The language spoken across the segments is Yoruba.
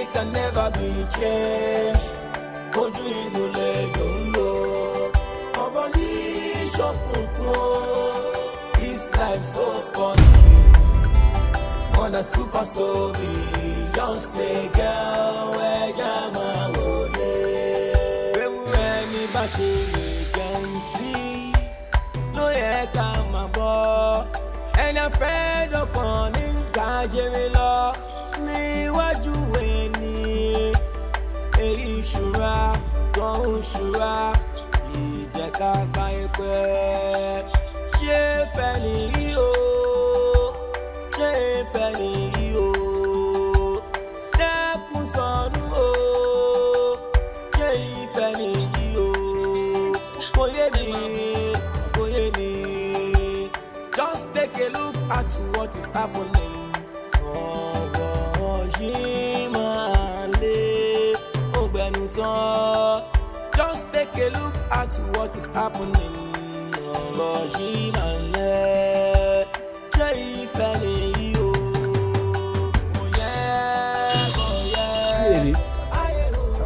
Destiny can never be changed. Ojú inú lẹ́jọ́ ń lò. Ọmọ yìí ṣọ́kùnkùn. This life so funny. On a super story. Just play girl where Jama wole. Ewúrẹ́ ní bá ṣe lè jẹun sí. Ló yẹ ká máa bọ̀. Ẹni afẹ́ dọ̀kan ní gàjèrè lọ. Níwájú ẹni èyí ṣúra gan ṣúra ìjẹ̀ka gbáyé pẹ́. Ṣé fẹ́ nìyí o? Ṣé fẹ́ nìyí o? Dẹ́kun sọnù o. Ṣé ìfẹ́ nìyí o? Kò yé mi, kò yé mi. Just take a look at what is happening. Just take a look at what is happening.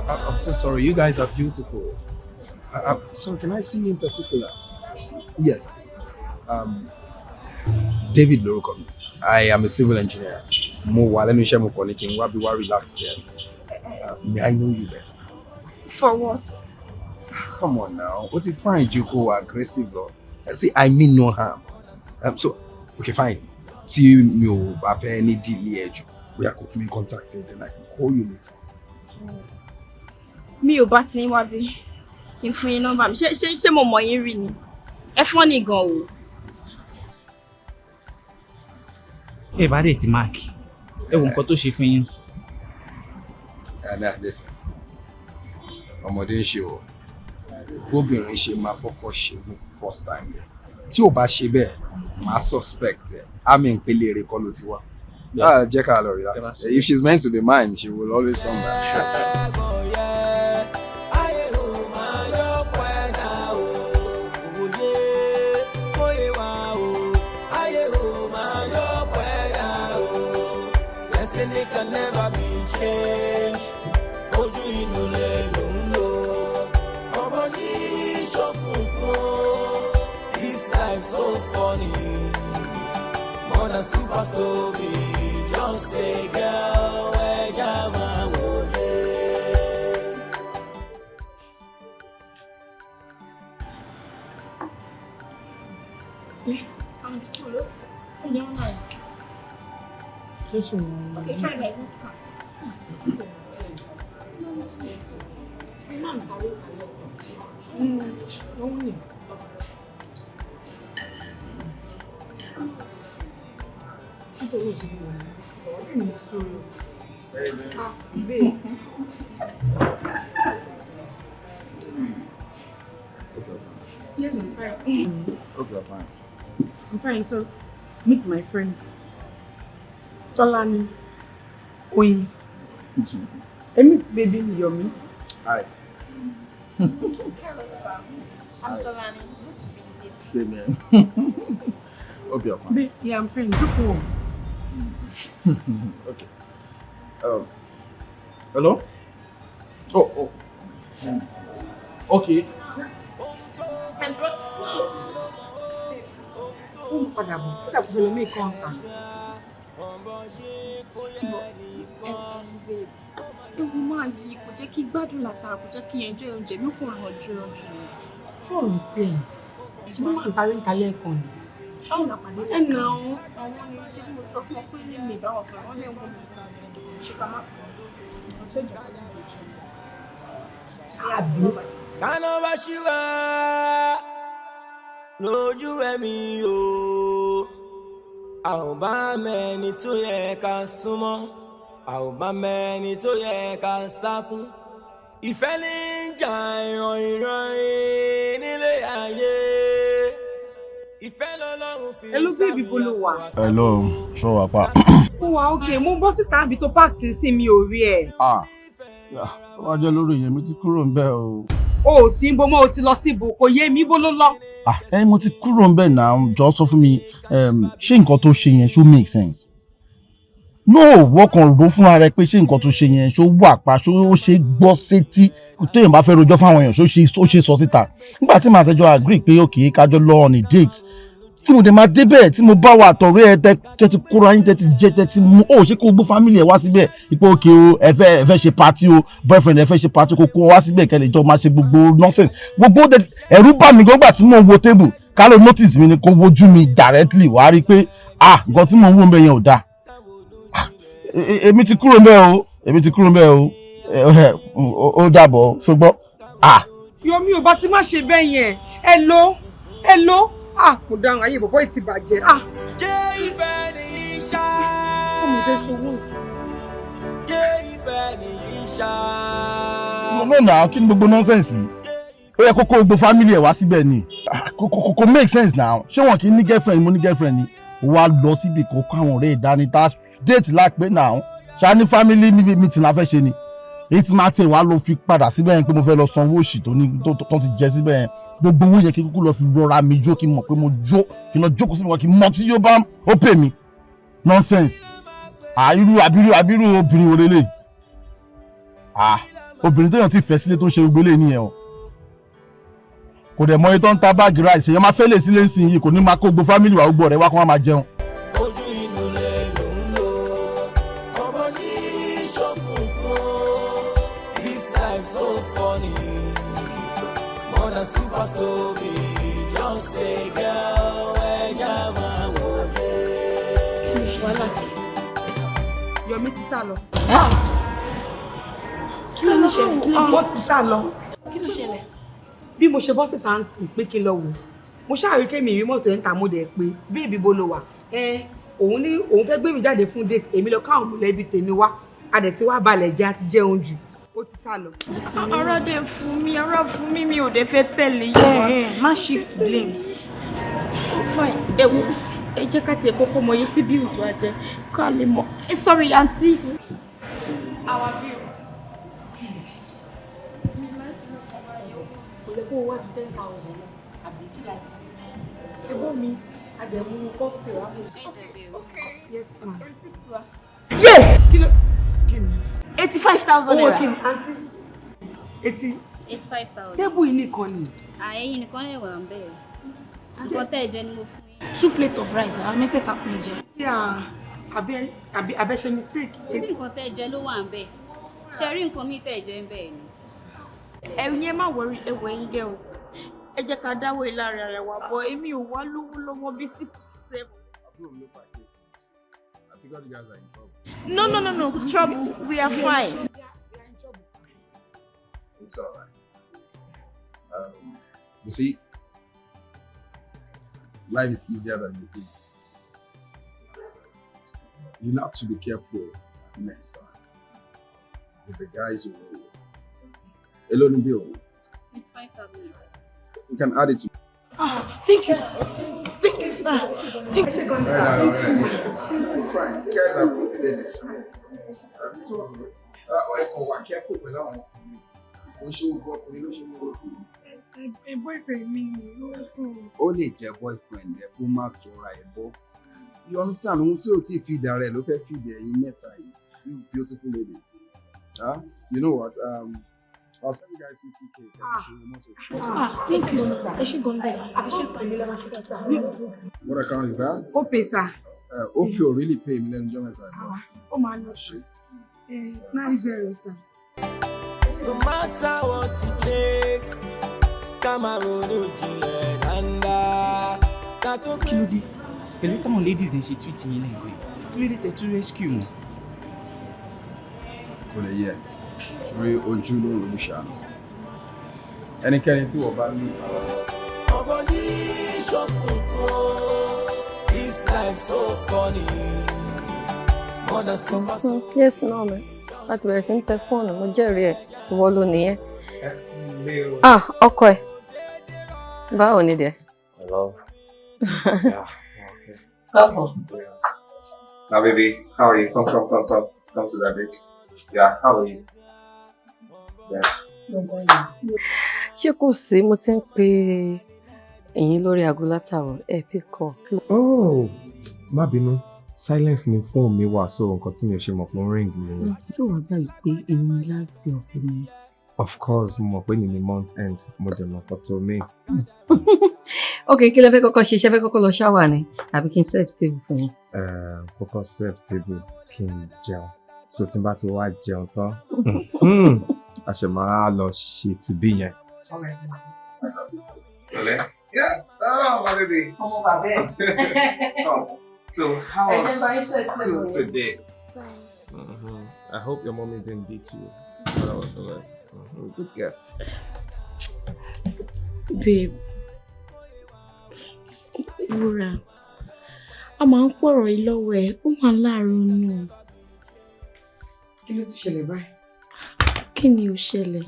I'm so sorry. You guys are beautiful. So can I see you in particular? Yes, please. David lorúkọ mi. I am a civil engineer. Mo wà lẹ́nu iṣẹ́ mo kàn ní kí n wá bí wá relax there. May I know you better? For what? Come on now. What if fine you go aggressive though? See, I mean no harm. So, okay, fine. See you bá fẹ́ ní deal ẹjọ́. We are going to contact you, then I can call you later. Mi ò bá ti ń wá bí. Kí n fún yín nọ́mbà mi. Ṣé mo mọ̀ yín rí ni? Ẹ fọ́n ní gan o. Ẹ bá dé ti mark. Ẹ wo nǹkan tó ṣe fún yín sí. Listen. Ọmọdé ń ṣe o. Obìnrin ṣe máa kọ́kọ́ ṣe ní first time. Tí ò bá ṣe bẹ́ẹ̀, máa suspect ẹ̀. Àmì ìpele rẹ̀ kọ́ ló ti wá. Jẹ́ ká lọ relax. If she's meant to be mine, she will always come back. Destiny can never be changed. Ojú inú lẹ́jọ́ ń lò. Ọmọ yìí ṣọ́kùnkùn. This life so funny. More than super story. Just play girl where Jama wole. I'm cool. You're nice. This one. Okay, fine, right? Only. Yes, I'm fine. Okay, fine. I'm fine. So, meet my friend. Tolani. Oyin. I meet baby Yomi. Hi. Hello, sir. I'm Tolani. Good to meet you. Same here. Hope you're fine. Babe, yeah, I'm fine. Good for home. Okay. Hello? Oh. Okay. Ewu máa yí kò jẹ́ kí gbádùn látara kò jẹ́ kí enjoy oúnjẹ mi kò ràn jù. Ṣé ọ̀rọ̀ tí ẹ̀ ṣe ló máa ń parí ìkàlẹ̀ ẹ̀kan ni? Ṣáwọn làpàdé Ẹ̀ nà ó. àwọn ni ojú tí mo sọ fún ọ pé ní mi ìbáwọ̀ fún àwọn ẹ̀wọ̀n mi ṣe ká má kọ́ ọ̀kan tó jà Àbí? Kánà bá ṣí wá lójú ẹ̀mí o. A ò bá mẹ́ni tó yẹ ká súnmọ́. A ò bá mẹ́ni tó yẹ ká sá fún. Ìfẹ́ ní ń jà ìràn nílé ayé. Ìfẹ́ lọ́lọ́run fi Hello baby, bolo wà. Hello, ṣó wà pa. Ó wà okay, mo bọ́ síta àbí tó park sí mi ò rí ẹ̀. Ó wá jẹ́ lórí yẹn mi ti kúrò ń bẹ̀ o. O ò sí ibo mọ́ o ti lọ sí ibo kò yé mi ibo ló lọ. Mo ti kúrò ń bẹ̀ náà jọ sọ fún mi ṣé nǹkan tó ṣe yẹn ṣó make sense. no wọ́n kàn ló fúnra rẹ̀ pé ṣé nǹkan tó ṣe yẹn ṣó wà pa ṣó ṣe gbọ́ sétí téèyàn bá fẹ́ rojọ́ fáwọn èèyàn ṣó ṣe sọ síta nígbà tí màá tẹjọ́ agree pé òkè kájọ lọ on a date tí mo dé máa débẹ̀ tí mo bá wà àtọ̀rẹ́ ẹ tẹ́ ti kóra yín tẹ́ ti jẹ tẹ́ ti mú ó ṣe kó gbó family ẹ wá síbẹ̀ ipò òkè o ẹ fẹ́ ṣe party o boyfriend ẹ fẹ́ ṣe party kó kó wá síbẹ̀ kẹ́lẹ̀ jọ máa ṣe gbogbo nonsense gbogbo ẹ̀rù bà mí gbọ́ngbà tí mo wo table kálọ̀ notice mi ni kó wojú mi directly wá rí i pé nǹkan tí mo ń wò ń bẹ yẹn ò dáa èmi ti kúrò ń bẹ̀ o ó dàbọ̀ ṣùgbọ́n Yomi ò bá ti má ṣe bẹ́ẹ̀ yẹn ẹ ló kò dáhùn ayé bọ̀bọ̀ ìtì bàjẹ́ jẹ́ ìfẹ́ nìyí ṣá. ọmọdé ṣòwò. jẹ́ ìfẹ́ nìyí ṣá. no na kí ni gbogbo nonsense yìí ó yẹ kókó gbogbo family ẹ̀ wá síbẹ̀ ni kò make sense now ṣé wọn kì í ní girlfriend mo ní girlfriend ni wàá lọ síbi kó kó àwọn ọ̀rẹ́ ìdání tá date lápẹ́ now ṣá ní family meeting la fẹ́ ṣe ni èyí tí máa tẹ̀ wá lọ fi padà síbẹ̀ yẹn pé mo fẹ́ lọ sanwó òṣì tó ti jẹ síbẹ̀ yẹn gbogbo owó yẹn kí kúkú lọ fi rọra mi jó kí n mọ̀ pé mo jó kí n lọ jókòó síbi wọn kí n mọ tí yóò bá ó pè mí nonsense irú abirú obìnrin wo lélẹ̀ obìnrin tó yàn ti fẹ́ sílé tó ń ṣe gbogbo eléyìí nìyẹn o kò dẹ̀ mọ iye tó ń ta báàgì ráìsì èèyàn máa fẹ́ lè sílé ńsìn yìí kò ní máa kó gbogbo fámìlì wa gbogbo ọ̀rẹ́ wa kó wọ́n máa jẹun. ojú inú lè ló ń lò ọmọ ní ṣọ́kùnkùn this life so funny more than super story just a girl ẹja máa wọlé. wàhálà Yomi ti sá lọ. kí ló ṣẹlẹ̀ ó ti sá lọ. kí ló ṣẹlẹ̀ bí mo ṣe bọ́ síta ń sìn pé kí n lọ wò mo ṣàrí kémi ìrí mọ́tò ẹ̀ ń ta mo dẹ̀ pé bí ìbíbo ló wà òun ní òun fẹ́ gbé mi jáde fún date èmi lọ káwọn mọ̀lẹ́bí tèmi wá adẹ̀ tí wàá balẹ̀ jẹ́ àti jẹun jù ó ti sá lọ. ara dẹ̀ fún mi mi ò dẹ̀ fẹ́ tẹ̀lé yìí má shift blames. Fine ẹ wo ẹ jẹ́ ká tiẹ̀ kọ́kọ́ mọ iye tí bills wa jẹ́ ká lè mọ̀ sorry aunty. our bill. kó wá ju 10,000 lọ àbí kí la jẹ ṣe bọ́ mi àdẹ̀mú kọ́pì wá fún yes ma. yé kí ni 85,000 naira. owó kí ni àǹtí 85,000. tébù yìí nìkan ni. ẹ̀yin nìkan lè wà ń bẹ̀. nǹkan tẹ́ ẹ jẹ ni mo fún yín. 2 plate of rice àwọn mẹ́tẹ̀ẹ̀ta pín jẹ. tí àbẹ́ ṣe mistake. ṣé nǹkan tẹ́ ẹ jẹ ló wà ń bẹ̀? ṣe rí nǹkan míì tẹ́ ẹ jẹ ń bẹ̀ ni. ẹ̀yin ẹ má worry ẹ̀wọ̀ ẹ̀yin girls ẹ jẹ́ ká dáwọ́ ìlàrin ara wa bọ̀ èmi ò wá lówó lọ́wọ́ bí 6-7. No, trouble. We are fine. It's all right. You see, life is easier than you think. You have to be careful next time with the guys who will. Alone bill. It's 5,000 euros. You can add it to. Thank you, sir. It's fine. You guys are putting in the show. We're careful with that one. We should go. A boyfriend me. Only your boyfriend, the woman to write. You understand? Who tell you feed the rest? Look at feed the you beautiful ladies. You know what? I'll send you guys 50K. Thank you, sir. I should go inside. What account is that? Okay, sir. Hope you really pay me. Let me join my side. Oh man, 90, sir. No matter what it takes, Cameroon kí ló dé pẹ̀lú táwọn ladies ń ṣe tweet yín lẹ́gbẹ̀ẹ́ kí ló dé tẹ̀ tún rescue wọn. Kò lè yẹ torí ojú ló ń olùṣàánú ẹnikẹ́ni tí wọ́n bá ní. ọmọ yìí ṣọ́kùnkùn this life so funny more than super story. Yes, no, man. Láti bẹ̀rẹ̀ sí ń tẹ fóònù mo jẹ́rìí ẹ̀ ìwọ ló nìyẹn. Ọkọ ẹ̀ báwo ni dẹ̀? Hello. Yeah. Okay. Káàbọ̀. Now, baby, how are you? Come to that bed. Yeah, how are you? Yeah. Ṣé kò sí mo ti ń pe ẹ̀yin lórí aago látàrọ̀ ẹ̀ pick call. Oh, má bínú. silence ni phone mi wà so nǹkan tí mi ò ṣe mọ̀ pé ó ń ring nìyẹn. Ṣé wàá gbà pé èyí ni last day of the month? Of course mo mọ̀ pé ní ni month end mo dẹ̀ mọ̀ pọ̀ tó mi. Ok, kí lẹ fẹ́ kọ́kọ́ ṣe? Ṣé fẹ́ kọ́kọ́ lọ shower ni àbí kí n serve table fún yín? Kọ́kọ́ serve table kí n jẹun so tí n bá ti wá jẹun tán a ṣe máa lọ ṣe ti bí yẹn. Yeah. Oh, my baby. Ọmọ bàbá ẹ̀. Oh. So how was school today? I hope your mommy didn't beat you. But I was alright. Good girl. Babe, Wúrà, a máa ń pọ̀rọ̀ yìí lọ́wọ́ ẹ̀, ó máa láàárọ̀ nù. Kí ló tún ṣẹlẹ̀ báyìí? Kí ni ó ṣẹlẹ̀?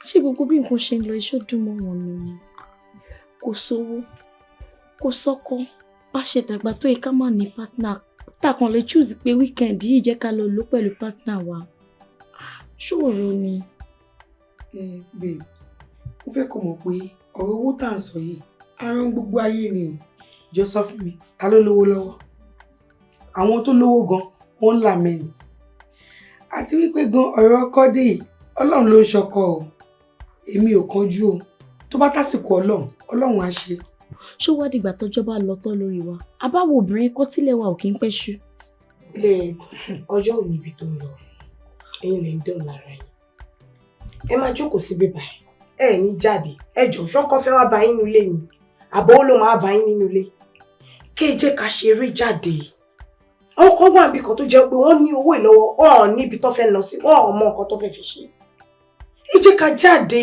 Ṣé gbogbo bí nǹkan ṣe ń lọ iṣẹ́ dùn mọ́ wọn ni? Kò sówó, kò sọ́kọ, bá ṣe dàgbà tó yẹ ká má ní partner. Tá kan lè choose pé weekend yìí jẹ́ ká lọ lò pẹ̀lú partner wa. Ṣòro ni. Babe, mo fẹ́ kó mọ̀ pé ọ̀rọ̀ owó tá à ń sọ yìí, àrùn gbogbo ayé ni o. Jọ sọ fún mi, ta ló lówó lọ́wọ́? Àwọn tó lówó gan, wọ́n lament. Àti wípé gan ọ̀rọ̀ ọkọ dé yìí, Ọlọ́run ló ń ṣọkọ o. Èmi ò kánjú o. Tó bá tásìkò Ọlọ́run á ṣe. Ṣó wá dìgbà tọ́jọ́ bá lọ tán lórí wa? Àbáwo obìnrin kọ́ tílẹ̀ wa ò kí ń pẹ́ ṣú. Ọjọ́ ò níbi tó ń lọ. Ẹ̀yin lè ń dán lára yín. Ẹ máa jókòó sí bíbá ẹ̀. Ẹ ní jáde. Ẹ jọ̀ọ́ ṣọ́kọ́ fẹ́ wá bá yín nínú ilé ni. Àbọ̀ ó ló máa bá yín nínú ilé. Kí ẹ jẹ́ ká ṣeré jáde. Àwọn kan wà níbi kan tó jẹ́ pé wọ́n ní owó ìlọ́wọ́, wọ́n níbi tó fẹ́ lọ sí, wọ́n mọ nǹkan tó fẹ́ fi ṣe. Ẹ jẹ́ ká jáde.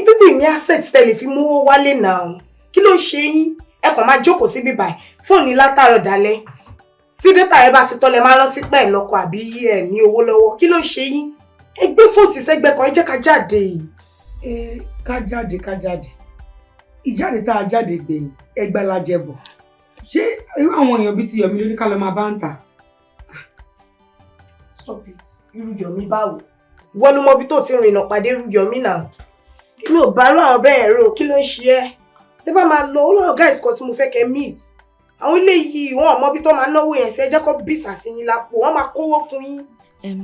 Bíbí ní asset tẹ́lẹ̀ fi mú wálé náà. Kí ló ń ṣe yín? Ẹ kàn máa jókòó sí bíbá ẹ̀. Fóònù látàárọ̀ dalẹ́. Tí data ẹ bá ti tọ́lẹ̀ máa rántí pẹ́ lọ́kọ àbí ẹ ní owó lọ́wọ́. Kí ló ń ṣe yín? Ẹ gbé fóònù tí sẹ́gbẹ́ kan, ẹ jẹ́ ká jáde. Ká jáde. Ìjáde tá a jáde gbẹ̀yìn, ẹgbẹ́ la jẹ bọ̀. Ṣé irú àwọn èèyàn bíi ti Yọ̀mí lórí ká lọ máa bá ń tà? Stop it. Irú Yọ̀mí báwo? Ìwọ ló mọ ibi tó ti rìnà pàdé irú Yọ̀mí náà. Èmi ò bá rú àwọn bẹ́ẹ̀ rò, kí ló ń ṣe ẹ́? Tẹ́ bá máa lọ, ó lọ́rọ̀ guys kan tí mo fẹ́ kẹ́ meet. Àwọn ilé yìí wọn ò mọ ibi tó máa náwó yẹn sí, ẹ jẹ́ kó bìsà sí yín lápò, wọ́n máa kówó fún yín.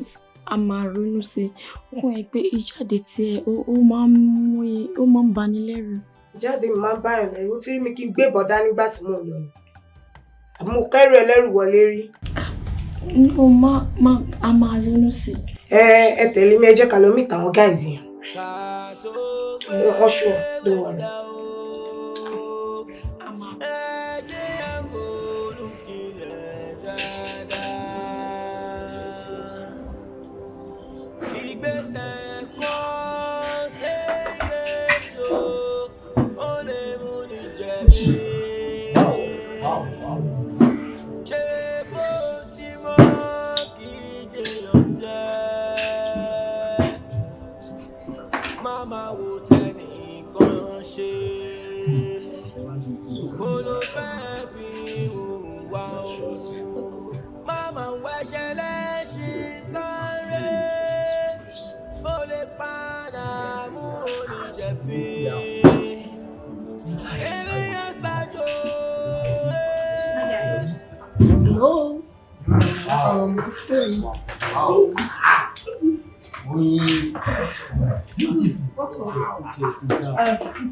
A máa ronú sí i, ó kàn yẹ pé ìjáde tiẹ̀ ó máa ń bani lẹ́rù. Ìjáde mi máa ń báyọ̀ lẹ́rù, ó ti rí mi kí n gbé bọ̀dá nígbà tí mo lọ. Àmọ́ mo kẹ́rù ẹlẹ́rù wọlé rí. A máa ronú sí i. Ẹ tẹ̀lé mi, ẹ jẹ́ ká lọ meet àwọn guys yẹn. Sure, don't worry.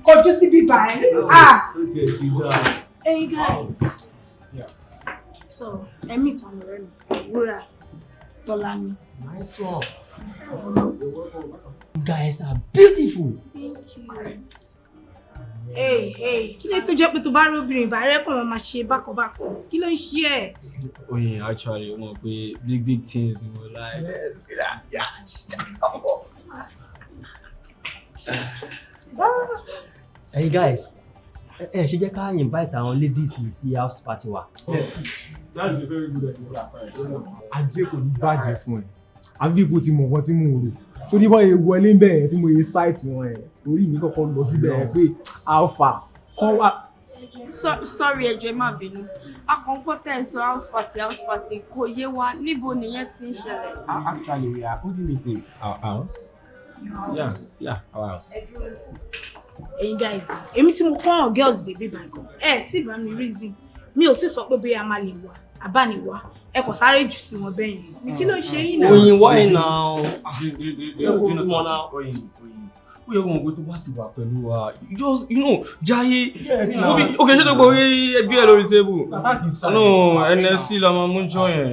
Kọjú sí bíbá ẹ. Hey guys. So, I meet àwọn ọ̀rẹ́ mi, Wúrà, Tọ́lání. Nice one. You guys are beautiful. Thank you. Hey, kí ló tó jẹ́ pé tó bá rí obìnrin ìbá rẹ̀ kàn máa ṣe bákọ̀bákọ̀? Kí ló ń ṣe ẹ́? Oyin, actually, mo pé big things in my life. Yes, yeah. Hey guys, ṣe jẹ́ ká invite àwọn ladies sí house party wa. That's a very good idea. Ajé kò ní bàjẹ́ fún ẹ. Àbí ipò tí mo wọ́n tí mo rò. Tó ní bọ́ ewu ẹlé ń bẹ̀rẹ̀ tí mo yẹ site wọn ẹ̀. Orí mi kọ́kọ́ lọ síbẹ̀ ẹ̀ pé alpha kan wá. Sorry ẹjọ́ ẹ má bínú. Akọ̀ǹpọ̀ tẹ̀ sọ house party kò yé wa níbo nìyẹn ti ń ṣẹlẹ̀. Actually, we are holding it in our house. Yeah, our house. Hey guys, èmi tí mo kọ́ àwọn girls dey be by gan. Tí bá mi reason. mi ò tí sọ pé bóyá máa lè wà àbániwá ẹ kò sáré jù sí wọn bẹ́ẹ̀ yẹn kí ló ṣe yín náà. Oyin why now? Oyin. Ó yẹ kó mọ̀ pé tó bá ti wà pẹ̀lú wa just Jaiye. Okay ṣé tó gbọ́ ẹbí ẹ lórí table? No NSC la máa mú jọ yẹn.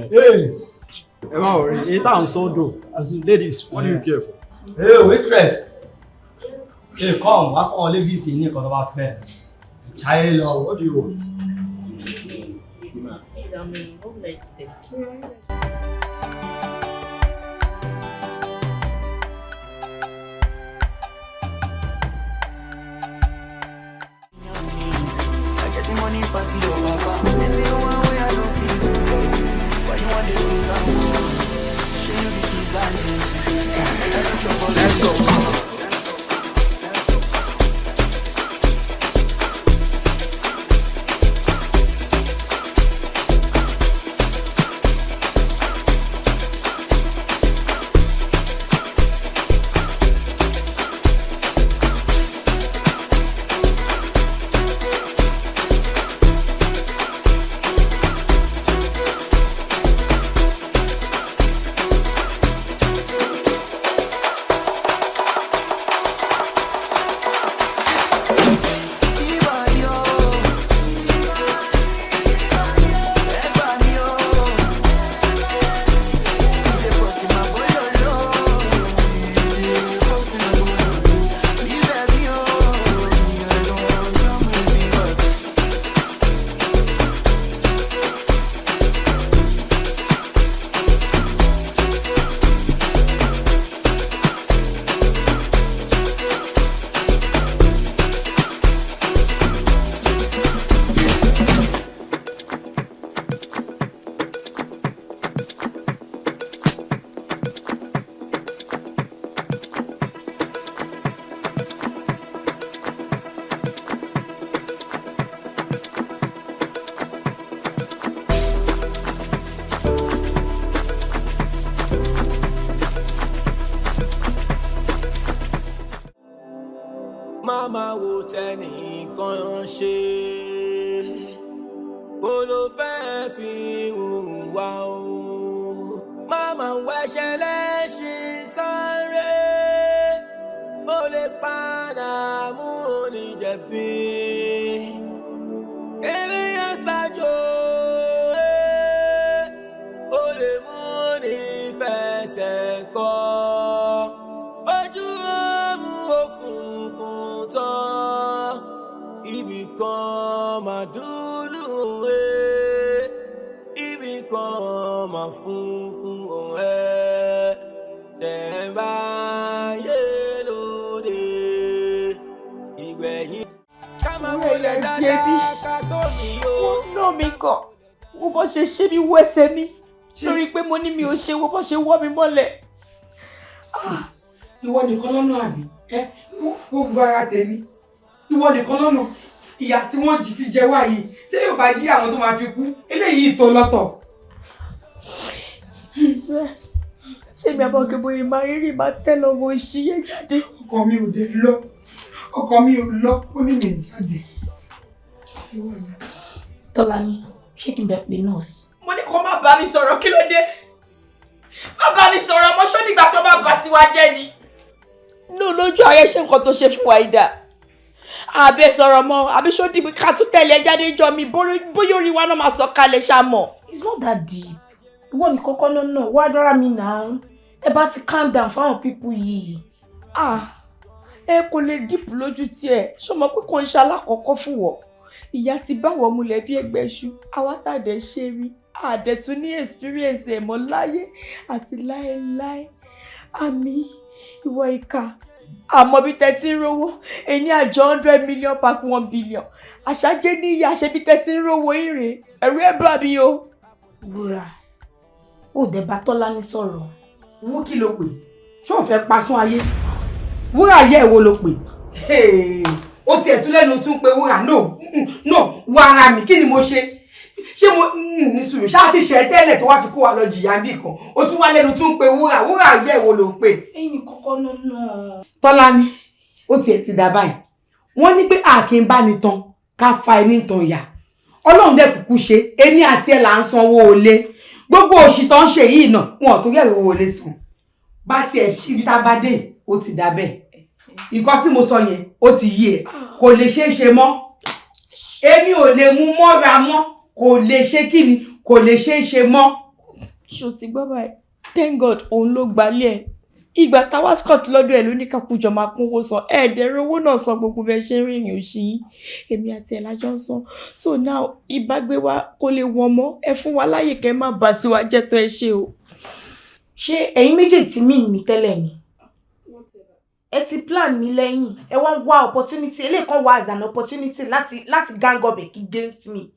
Ẹ má worry, èyí tá à ń sọ́dọ̀ as in ladies what do you care for? Hey waitress. Hey come wá fún ọ ladies ní nǹkan tó bá fẹ́. Jaiye lọ. What do you want? Please, what would I take? Money pass your papa. If you want way I don't feel good for you. Why you want to do that? Show you the keys let's go. Mama wo tẹnìkan ṣe kó ló fẹ́ fi hùwà o. Mama wẹ̀ṣẹ̀ lẹ́ṣin sáré ó lè padà mú oníjẹ̀bi. Eré àṣàjò ó lè mú ní fẹsẹ̀ kọ́. Ojú ọmú òfurufú tán ibì kan máa dúdú òwe ibì kan máa funfun òwe tẹ̀ bá yé lóde ìgbẹ̀yìn. Ká máa wọlé dáadáa ká tó níyó. Wọ́n ná mi kàn wo bó ṣe ṣe mí wẹ́sẹ̀ mi lórí pé mo ní mi ò ṣe wo bó ṣe wọ́ mi mọ́lẹ̀. Ìwọ nìkan lọ́nà àbí gbogbo ara tèmi ìwọ nìkan lọ́nà ìyà tí wọ́n jí fi jẹ wá yìí tí yóò bá jí àwọn tó máa fi kú eléyìí tó lọ́tọ̀. Ṣé mi àbọ̀ kébò yìí máa rírì máa tẹ́ lọ mo ṣí yé jáde? Ọkọ mi ò dé lọ ọkọ mi ò lọ ó ní mi jáde. Tọ́lání ṣé kí n bẹ pé nọ́ọ̀sì? Mo ní kó má bá mi sọ̀rọ̀ kí ló dé? Má bá mi sọ̀rọ̀ mo ṣó nígbà tó bá bá sí wa jẹ́ ni. No lójú ààrẹ ṣe nǹkan tó ṣe fún wa ìdá. Àbẹ sọ̀rọ̀ mọ́ àbí ṣó dìbò ká tún tẹ̀lé jáde jọ mi bóyá orí wa náà máa sọ kalẹ̀ ṣá mọ̀. It's not that deep. Ìwọ ní kọ́kọ́ náà wá dára mi náà. Ẹ bá ti calm down fáwọn pípù yìí. Ẹ kò lè deep lójú tiẹ̀ ṣó mọ̀ pé kò ń ṣe alákọ̀ọ́kọ́ fún wọ. Ìyá ti báwọ̀ múlẹ̀ bí ẹgbẹ́ iṣu àwa tàdé ṣe rí àdẹ̀tún ní experience ẹ̀mọ́ láyé àti láéláé. Àmì ìwọ ìka àmọ́ bí tẹ́tí ń rówó ẹni àjọ 100 million pack 1 billion àṣàjẹ́ ní ìyá ṣe bí tẹ́tí ń rówó ìrè ẹ̀rú ẹ̀ bá mi o. Wúrà ó dẹ̀ bá Tọ́lání sọ̀rọ̀ wọ́n kí ló pè ṣé ò fẹ́ pasún ayé Wúrà yẹ èwo ló pè ó tiẹ̀ tún lẹ́nu tún pé Wúrà no wá ara mi kí ni mo ṣe ṣé mo ní sùúrù ṣáà ti ṣe tẹ́lẹ̀ tó wá fi kó wa lọ jìyà bí kan ó tún wá lẹ́nu tún pé Wúrà yẹ èwo ló pè. Ẹ̀yin kọ́kọ́ náà. Tọ́lání ó tiẹ̀ ti dà báyìí wọ́n ní pé a kì í bá ní tan ká fa ẹni tan ìyà Ọlọ́run dẹ̀ kúkú ṣe èmi àti ẹ̀ là ń sanwó olé gbogbo òṣì tó ń ṣe yìí náà wọn ò tó yẹ owó olé san bá tiẹ̀ ibi tá a bá dé ó ti dà bẹ́ẹ̀ nǹkan tí mo sọ yẹn ó ti yí ẹ kò lè ṣeé ṣe mọ́ èmi ò lè mú mọ́ra mọ́ kò lè ṣe kí ni kò lè ṣeé ṣe mọ́. ṣó ti gbọ́ báyìí thank God òun ló gbalẹ̀ ẹ̀ ìgbà táwa scott lọ́dọ̀ ẹ̀ ló ní kakújọ máa kúnwó san ẹ̀ẹ́dẹ̀rẹ̀ owó náà san gbogbo bẹ́ẹ̀ ṣe ń rìnrìn òṣì yín èmi àti ẹ̀ lájọ́ ń san so now ìbágbé wa kò lè wọ́n mọ́ ẹ fún wa láyè kẹ́ má bà tiwa jẹ́ tó ẹ ṣe o. ṣé ẹ̀yin méjèèjì tí mí mi tẹ́lẹ̀ ni ẹ ti plan mi lẹ́yìn ẹ wá ń wá opportunity eléyìí kan wá as an opportunity láti gang up against me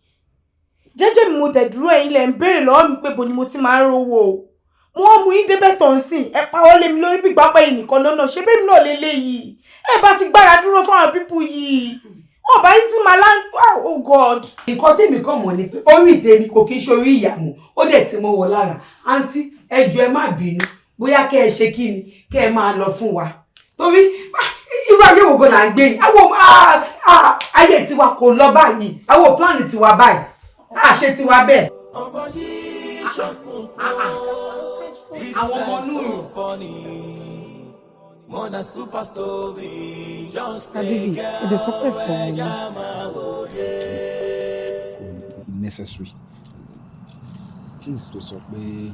jẹ́jẹ́ mi mo tẹ̀ dúró ẹ̀yin lẹ́ ń béèrè lọ́wọ́ mi pé bo ni mo ti máa ń rówó o wọ́n mú yín débẹ̀ tó ń sìn ẹ pa ọ́ lé mi lórí gbígbà pé nìkan lọ́nà ṣé bẹ́ẹ̀ mi náà lélẹ́yìí ẹ bá ti gbára dúró fáwọn pípù yìí wọn bá yín tí màá oh God. nǹkan tèmi kàn mọ̀ ni pé orí tèmi kò kí n ṣe orí ìyàmú ó dẹ̀ ti mọ́ wọ lára àǹtí ẹ jọ̀ọ́ ẹ má bínú bóyá kẹ́ ẹ ṣe kí ni kẹ́ ẹ máa lọ fún wa torí irú ayé wo gan là ń gbé yìí àwọn ayé tiwa kò lọ báyìí àwọn pílánì tiwa báyìí àṣẹ tiwa bẹ́ẹ̀. ọmọ yìí ṣọkùnkùn àwọn ọmọ nùrù. More than super story, just Habeeb, it is okay for me. Necessary. Since tó sọ pé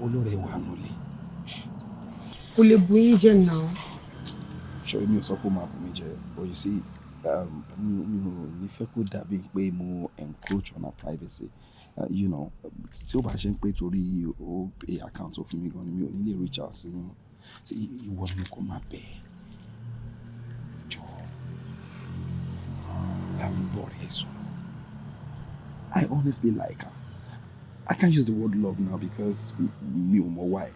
olóore wà lólè. Kò lè bu yín jẹ náà. Ṣé mi ò sọ pé ó máa bù mí jẹ, but you see, mi ò ní fẹ́ kó dàbí pé mo encroach on her privacy. You know, tí ó bá ṣe ń pé torí ó pay account of mi gan ni mi ò ní lè reach out sí yín. Sí ìwọ ni kò máa bẹ̀ jọ láwọn bọ̀rẹ̀ sọ. I honestly like her. I can't use the word love now because mi ò mọ̀ why.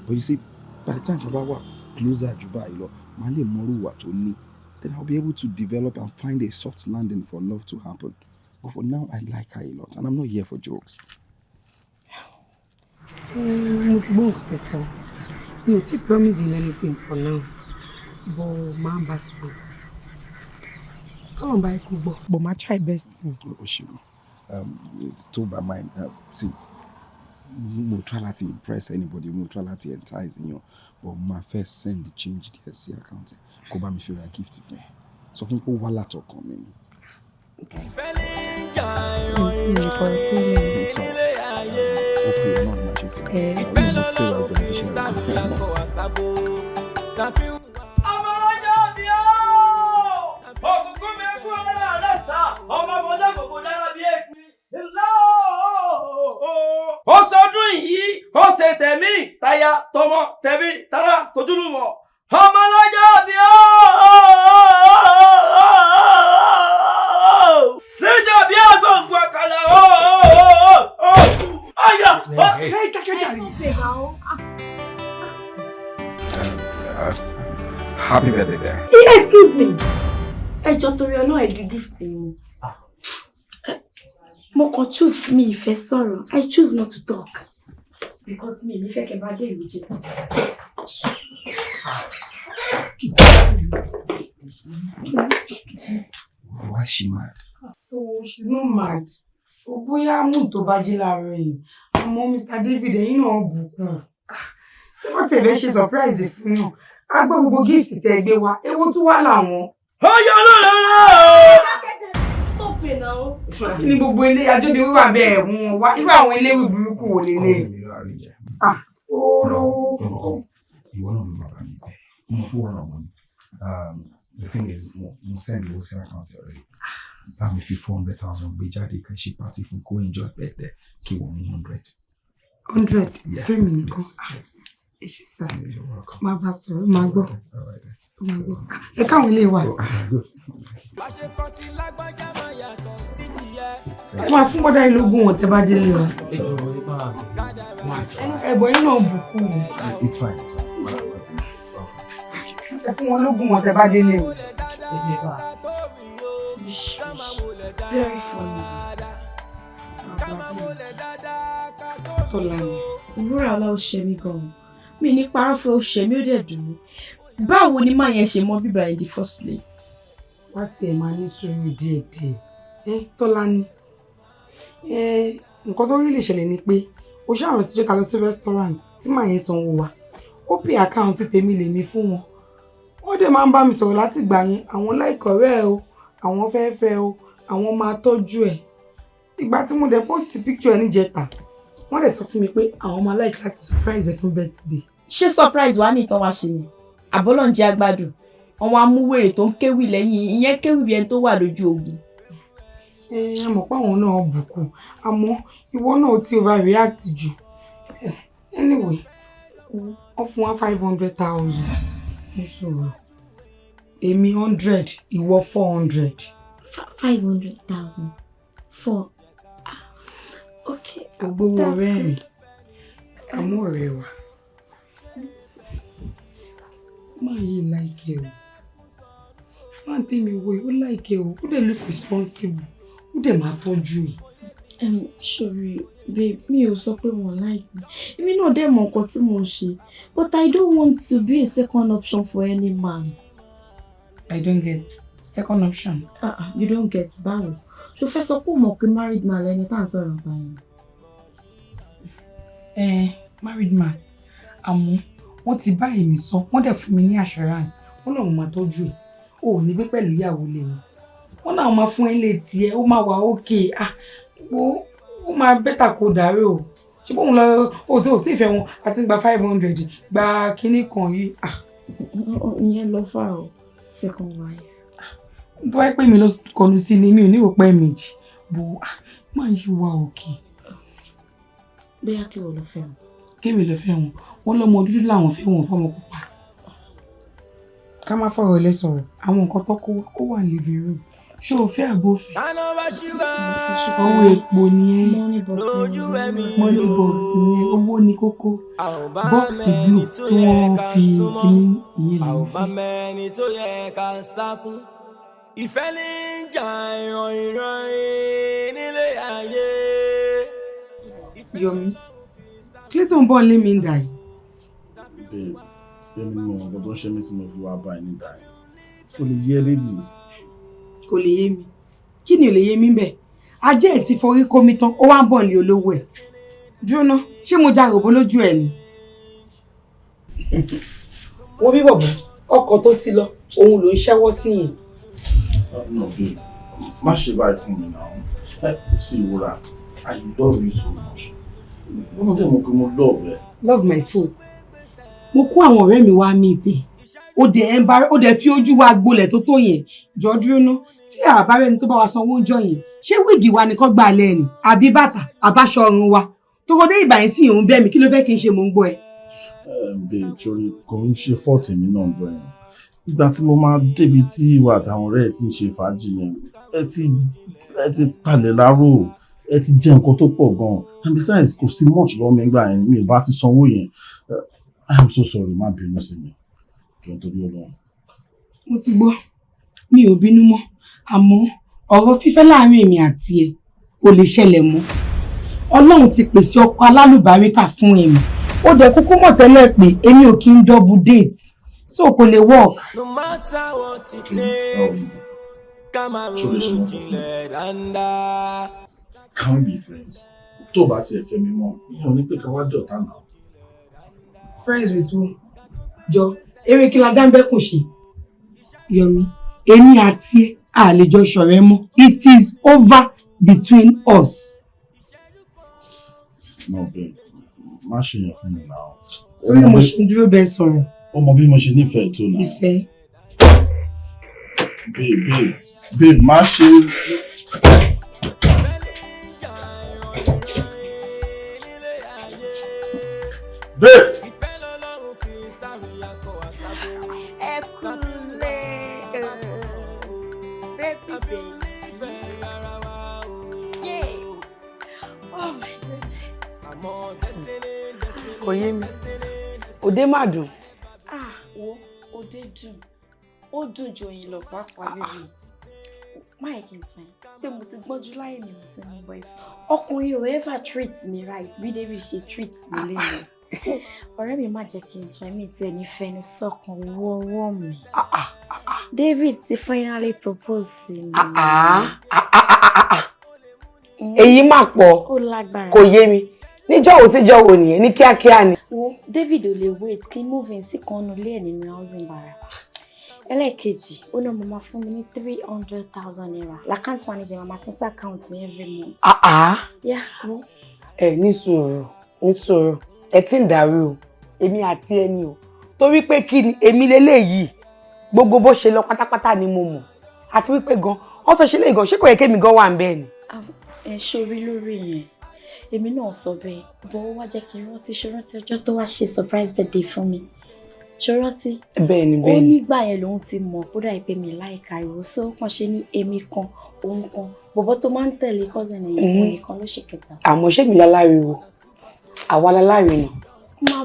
But you see, by the time bàbá wà closer jù báyìí lọ, màá lè mọ irú ìwà tó ní. Then I'll be able to develop and find a soft landing for love to happen. But for now, I like her a lot, and I'm not here for jokes. Mo ti gbọ́ nǹkan tẹ́ sọ. Mi ò tí promise you anything for now. But máa bá sọ. Kọ́lọ̀ bá ikú gbọ́. But máa try best. O ṣe mo. To by mind, see, mo try láti impress anybody, mo try láti entice yín, but my first send the change díẹ̀ sí account. Kó bá mi fi ra gift fún. Sọ fún pé ó wá látọkàn mi. Spelling gyro ilé ayé. Ìfẹ́ lọ́lọ́run fi sálùlákọ àtàbò. Ọmọ ọlọ́jọ́ bí ó! Òkùnkùn mi kú ọ̀rọ̀ rẹ̀ sá. Ọmọ ọmọdé kòkó dára bí èpin. Ó sọdún yìí, ó ṣe tẹ̀mí, táyà, tọmọ, tẹ̀mí, tara, tojúlùmọ̀. Ọmọ ọlọ́jọ́ bí ó! Níṣẹ́ bí àgbọ̀ngbọ̀ àkàlà ó! Ọ̀yà! Happy birthday there. Excuse me. Ẹ jọ̀ọ́ torí Ọlọ́run ẹ di gift mi. Mo kàn choose mi ìfẹ́ sọ̀rọ̀. I choose not to talk. Because mi ìfẹ́ kẹ́ bá dé ìlú jẹ. Why is she mad? Oh, she's not mad. Bóyá mú tó bá jí láàárọ̀ yìí. Àmọ́ Mr. David ẹ̀yin náà bùkún. Ṣé wọ́n tẹ̀lé ṣe surprise fún yàn? A gbọ́ gbogbo gift tẹ́ gbé wá. Èwo tún wá làwọn? Ọyọ lọ́rọ̀! Stop it now. Kí ni gbogbo ilé ajóbi wíwà bẹ́ẹ̀ mú wá? Irú àwọn ilé ìwé burúkú wò lélẹ̀? Ìwọ náà ló máa bá mi bẹ̀. Mo kú ọ̀rọ̀ wọn. The thing is, mo send owó sí àkáǹtì already. Bá mi fi 400,000 gbé jáde kan ṣe party fún kó enjoy birthday kí wọ́n mú 100. 100? Fẹ́mi nìkan. Èṣì sá. Máa bá sọ̀rọ̀, máa gbọ́. Máa gbọ́. Ẹ káwọn ilé wa. Ẹ máa fún bọ́dá ìlógún wọn tẹ́ bá délé wa. Ẹ̀bọ̀ yín náà bùkún o. It's fine. Ẹ fún wọn lógún wọn tẹ́ bá délé o. Very funny. Tọ́lá ni. Ìwúrà ọlá ó ṣe mí gan-an. Mi ní parọ́ fún ó ṣe mí ó dẹ̀ dùn mí. Báwo ni máa yẹn ṣe mọ bíbá in the first place? Wá tiẹ̀ máa ní sùúrù díẹ̀díẹ̀. Tọ́lání. Nǹkan tó rí lè ṣẹlẹ̀ ni pé ó ṣàwọn tíjọ́ ta lọ sí restaurant tí màá yẹn sanwó wa. Ó pay account tèmi lèmi fún wọn. Wọ́n dẹ̀ máa ń bá mi sọ̀rọ̀ láti ìgbà yẹn. Àwọn like ọ̀rẹ́ ẹ o, àwọn fẹ́ o, àwọn máa tọ́jú ẹ̀. Ìgbà tí mo dẹ̀ post picture ẹ níjẹta, wọ́n dẹ̀ sọ fún mi pé àwọn máa like láti surprise ẹ fún birthday. Ṣé surprise wà ní ìtàn wa ṣe ni? Àbọ́lọ́njẹ́ agbádùn. Àwọn amúwèrè tó ń kéwì lẹ́yìn ìyẹn kéwì bí ẹni tó wà lójú ogun. Àmọ́ pé àwọn náà bùkún. Àmọ́ ìwọ náà ti overreact jù. Anyway, wọ́n fún wa 500,000. Ní sùúrù. Èmi 100, ìwọ 400. 500,000 for okay. Agbowó ọ̀rẹ́ mi. Àmọ́ ọ̀rẹ́ wa. Máa yí láìkẹ́ o. Máa tẹ́mi wo ó láìkẹ́ o. Ó dẹ̀ look responsible. Ó dẹ̀ máa tọ́jú ẹ̀. Sorry, babe, mi ò sọ pé wọ́n like me. Èmi náà dẹ̀ mọ̀ nǹkan tí mo ṣe. But I don't want to be a second option for any man. I don't get second option. You don't get báwo. Ṣo fẹ́ sọ pé o mọ̀ pé married man lẹni tá à ń sọ̀rọ̀ nípa yẹn? Married man. Àmọ́ wọ́n ti bá èmi sọ, wọ́n dẹ̀ fún mi ní assurance. Wọ́n lọ́wọ́ máa tọ́jú ẹ̀. O ò ní gbé pẹ̀lú ìyàwó lè mi. Wọ́n náà máa fún ẹ létí ẹ, ó máa wà okay. Ó máa bẹ́tà kó dàrú o. Ṣé bóun lọ o tí ìfẹ́ wọn àti gba 500 gba kinní kan yìí. Ìyẹn lọ fà o, second wife. Tó wáyé pé mi lọ kọlu sí ni mi ò ní òpẹ́ méjì. Bó máa yí wa òkè. Bóyá kí o lọ fẹ́ wọn. Kémi lọ fẹ́ wọn. Wọ́n lọ́mọ dúdú làwọn fẹ́ wọn fọ́mọ pupa. Ká má fọ̀rọ̀ lẹ sọ̀rọ̀. Àwọn nǹkan tó kó ó wà living room. Ṣé o fẹ́ àbófẹ́? Owó epo nìyẹn. Money box nìyẹn. Owó ní kókó. Bọ́ọ̀sì blue tí wọ́n fi kíní ìyẹn lè fẹ́. Ìfẹ́ ní ìjà ìràn nílé ayé. Yomi, kí ló tó ń bọ̀ lé mi ń dà yìí? Babe, èmi ni mo mọ̀ nǹkan tó ń ṣe mí tí mo fi wá bá ẹ ní dà yìí. Kò lè yé lédi. Kò lè yé mi. Kí ni ò lè yé mi bẹ́ẹ̀? Ajé ẹ̀ ti forí kó mi tán, ó wá ń bọ̀ lé olówó ẹ̀. Dúró ná, ṣé mo ja ròbó lójú ẹ̀ ni? Wo bí bọ̀bọ̀, ọkọ̀ tó ti lọ, òun ló ń ṣẹ́wọ́ sí yẹn. No, babe, má ṣe báyìí fún mi náà. Sí Wúrà, I love you so much. Wọ́n dẹ̀ mọ̀ pé mo love ẹ. Love my foot. Mo kó àwọn ọ̀rẹ́ mi wá mi ìdè. Ó dẹ̀ fi ojú wa gbolẹ̀ tó tó yẹn. Jọ dúró ná, tí àbárẹ́ni tó bá wa sanwó oúnjẹ yẹn, ṣé wíìgì wa ni kò gbà lẹ́ẹ̀ni? Àbí bàtà, àbáṣọ ọrùn wa? Tó kọ́ dé ìgbà yẹn sí ìhun bẹ́ẹ̀ mi, kí ló fẹ́ kí n ṣe mò ń gbọ́ ẹ? Babe, torí kò ń ṣe fọ́ọ̀tì mi náà gbọ́ yẹn. Ìgbà tí mo máa débi tí ìwà àtàwọn ọ̀rẹ́ ẹ̀ ti ń ṣe fàájì yẹn, ẹ ti palẹ̀ láró, ẹ ti jẹ nǹkan tó pọ̀ gan-an. And besides, kò sí much lọ́wọ́ mi gbà yẹn, mi ò bá ti sanwó yẹn. I'm so sorry, má bínú sí mi. Jọ̀ọ́ nítorí Ọlọ́run. Mo ti gbọ́, mi ò bínú mọ́, àmọ́ ọ̀rọ̀ fífẹ́ láàrin èmi àti ẹ kò lè ṣẹlẹ̀ mọ́. Ọlọ́run ti pèsè ọkọ alálùbáríkà fún èmi. Ó dẹ̀ kúkú mọ̀ tẹ́lẹ̀ pé èmi ò kí ń double date. So kò lè work. No matter what it takes, ká máa ronú jinlẹ̀ dáadáa. Can we be friends? Tó bá tiẹ̀ fẹ́ mi mọ́, ìyẹn ò ní pé ká wá dọ̀tá náà. Friends with who? Jọ, eré kí lajá ń bẹ́kùn ṣe? Yomi, èmi àti ẹ a lè jọ ṣọ̀rẹ́ mọ́. It is over between us. No, babe, má ṣe yẹn fún mi náà. Orí mo ṣe ń dúró bẹ́ẹ̀ sọ̀rọ̀. Ó mọ bí mo ṣe nífẹ̀ẹ́ tó náà. Ìfẹ́. Babe, má ṣe. Babe. Kò yé mi. Òde má dùn. Wo òde dùn. Ó dùn ju oyin lọ pàápàá bíbí. Má yẹ kí n tún ẹ pé mo ti gbọ́njú láyé mi ti ní boyfriend. Ọkùnrin ò ever treat me right bí David ṣe treat me lẹ́nu. Ọ̀rẹ́ mi má jẹ́ kí n tún ẹ mi tí ẹni fẹnu sọ́kàn wọ́wọ́ mi. David ti finally propose sí mi. Èyí mà pọ̀. Ó lágbára. Kò yé mi. Níjọ́ wo síjọ́ wo nìyẹn ní kíákíá ni. Wo David ò lè wait kí move in sí kan nulẹ̀ ẹ̀ nínú housing bara. Ẹlẹ́ẹ̀kejì, ó náà mo máa fún mi ní 300,000 naira. L'account manager máa san sí account mi every month. Yeah, wo. Ní sùúrù. Ẹ ti ń dàrú o. Èmi àti ẹni o. Torí pé kí ni èmi leléyìí. Gbogbo bó ṣe lọ pátápátá ni mo mọ̀. Àti wípé gan, wọ́n fẹ́ ṣe lé gan, ṣé kò yẹ kémi gan wà ńbẹ̀ ni? Ṣorí lórí yẹn. Èmi náà sọ bẹ́ẹ̀, bọ́ ó wá jẹ́ kí n rántí ọjọ́ tó wá ṣe surprise birthday fún mi. Ṣòrántí? Bẹ́ẹ̀ni. Ó nígbà yẹn lòun ti mọ̀ kódà ìpè mi láìka ìwò só kàn ṣe ní èmi kan, òun kan. Bọ̀bọ̀ tó máa ń tẹ̀lé cousin ẹ̀yìn nìkan ló ṣe kẹta. Àmọ́ ṣé mi láláriwo? Àwa lálárinà.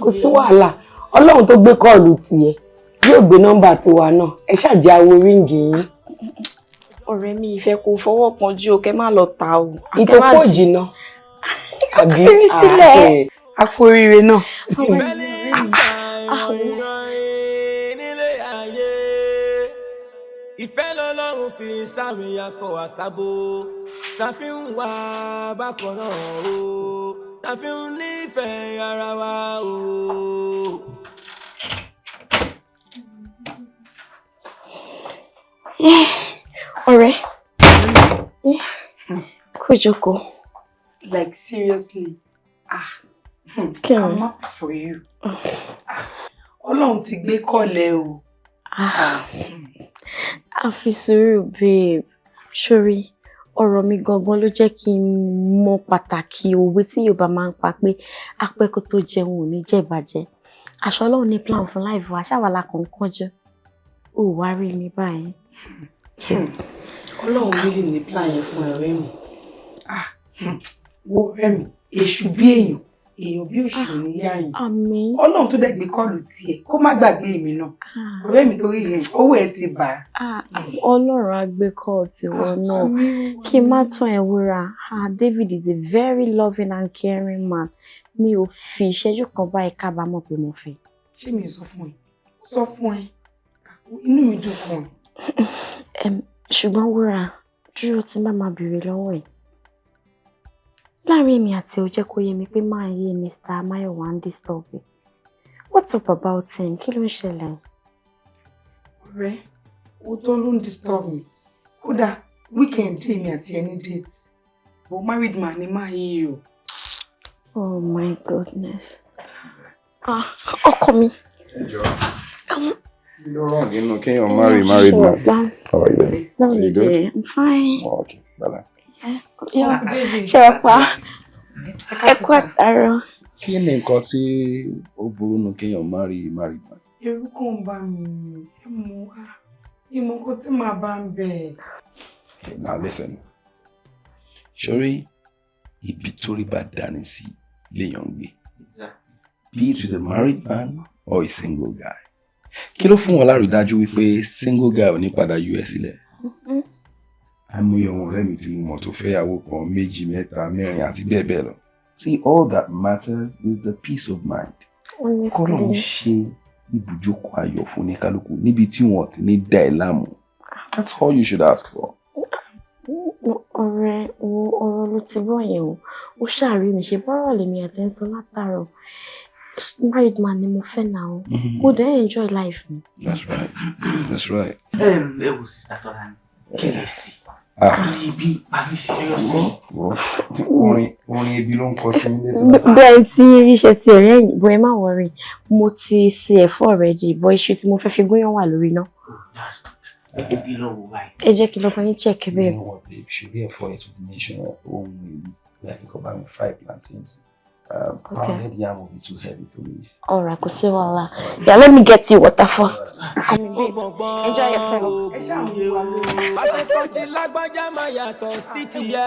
Kò sí wàhálà. Ọlọ́run tó gbé kọ́ọ̀lù tiẹ̀ yóò gbé nọ́mbà tiwa náà. Ẹ ṣáàjì awo ríǹgì yín. Ọ̀rẹ́ mi ìfẹ́ kò fọwọ́ kan jú o kẹ́ má lọ ta o. Ìtòkò jìnnà. Àbí àforíire náà. Ìfẹ́ lọ́lọ́run fi sáré akọ àtàbò ta fi ń wá bákan náà o ta fi ń nífẹ̀ẹ́ ara wa o. Ọ̀rẹ́, kó jókòó. Like seriously. I'm up for you. Ọlọ́run ti gbé kọ́lẹ̀ o. Àfi sùúrù babe. Ṣorí, ọ̀rọ̀ mi gangan ló jẹ́ kí n mọ pàtàkì òwe tí Yorùbá máa ń pa pé apẹ́kó tó jẹun ò ní jẹ̀bàjẹ́. Àṣọ Ọlọ́run ní plan fún life wa, ṣáwàlá kan kánjú. Ó wá rí mi báyìí. Ọlọ́run really ní plan yẹn fún ọ̀rẹ́ mi. Wo ọ̀rẹ́ mi, èṣù bí èèyàn bí òṣù ní yáyìn. Àmín. Ọlọ́run tó dẹ̀ gbé kọ́ọ̀lù tiẹ̀ kó má gbàgbé mi náà. Ọ̀rẹ́ mi torí owó ẹ̀ ti bà á. Ọlọ́run á gbé kọ́ọ̀ tiwọn náà. Kí n má tán ẹ wúra. David is a very loving and caring man. Mi ò fi ìṣẹ́jú kan báyìí kábàámọ̀ pé mo fẹ́. Ṣé mi sọ fún ẹ? Sọ fún ẹ. Inú mi dùn fún ẹ. Ṣùgbọ́n wúra, dúró tí n bá máa béèrè lọ́wọ́ ẹ̀. Láàrin mi àti ó jẹ́ kó yé mi pé máa yé Mr. Mayowa ń disturb me. What's up about him? Kí ló ń ṣẹlẹ̀? Ọ̀rẹ́, ó tó ló ń disturb mi. Kódà, weekend dé mi àti ẹni date. But married man ni máa yé o. Oh my goodness. Ọkọ mi. You're wrong, kéèyàn married man. How are you doing? No, Are you good? I'm fine. Oh, okay, bye. Ṣé pa? Ẹ kú àtàrọ. Kí ni nǹkan tí ó burú nù kéèyàn married man? Ẹ̀rù kàn bà mí. Ìmọ̀ nǹkan tí màá bá ń bẹ̀. Okay, now listen. Ṣorí, ibi tórí bá dání sí léèyàn gbé. Be it with a married man or a single guy. Kí ló fún wọn lárídájú wípé single guy ò ní padà US sílẹ̀? Àìmọye àwọn ọ̀rẹ́ mi tí mo mọ̀ tó fẹ́yàwó kan 2, 3, 4 àti bẹ́ẹ̀ bẹ́ẹ̀ lọ. See, all that matters is the peace of mind. Kọ́lọ̀ ń ṣe ibùjókòó ayọ̀ fún ní kálukú níbi tí wọ́n ti ní dá ẹ láàmú. That's all you should ask for. Ọ̀rẹ́ ọ̀rọ̀ ló ti bọ̀ yẹn o. Ó ṣàrí mi ṣe bọ́rọ̀ lèmi àti ẹ̀ ń sọ látàárọ̀. Married man ni mo fẹ́ náà o. Mo dẹ̀ enjoy life mi. That's right. That's right. Ẹ wo sister Tọ́lá ni. Kẹ̀lẹ́ sí. Ibi àmì seriously. Orin ebi ló ń kọ sí ilé tí wọ́n. Bẹ́ẹ̀ tí iṣẹ́ ti ẹ̀rẹ́ yìí, bọ́ ẹ má worry. Mo ti ṣe ẹ̀fọ́ already, bọ́ iṣu tí mo fẹ́ fi gúnyán wà lórí náà. Ebi lọ wò báyìí. Ẹ jẹ́ kí lọ bá yín check bẹ́ẹ̀. Ṣùgbọ́n ẹ̀fọ́ yẹn tó fi mention ohun èlò like nǹkan bá mi 5 plantains. Pounded yam will be too heavy for me. Alright, kò sí wàhálà. Yeah, let me get you water first. Come in, babe. Enjoy yourself. Àṣekọ́ ti lágbájá máa yàtọ̀ sí tìyẹ.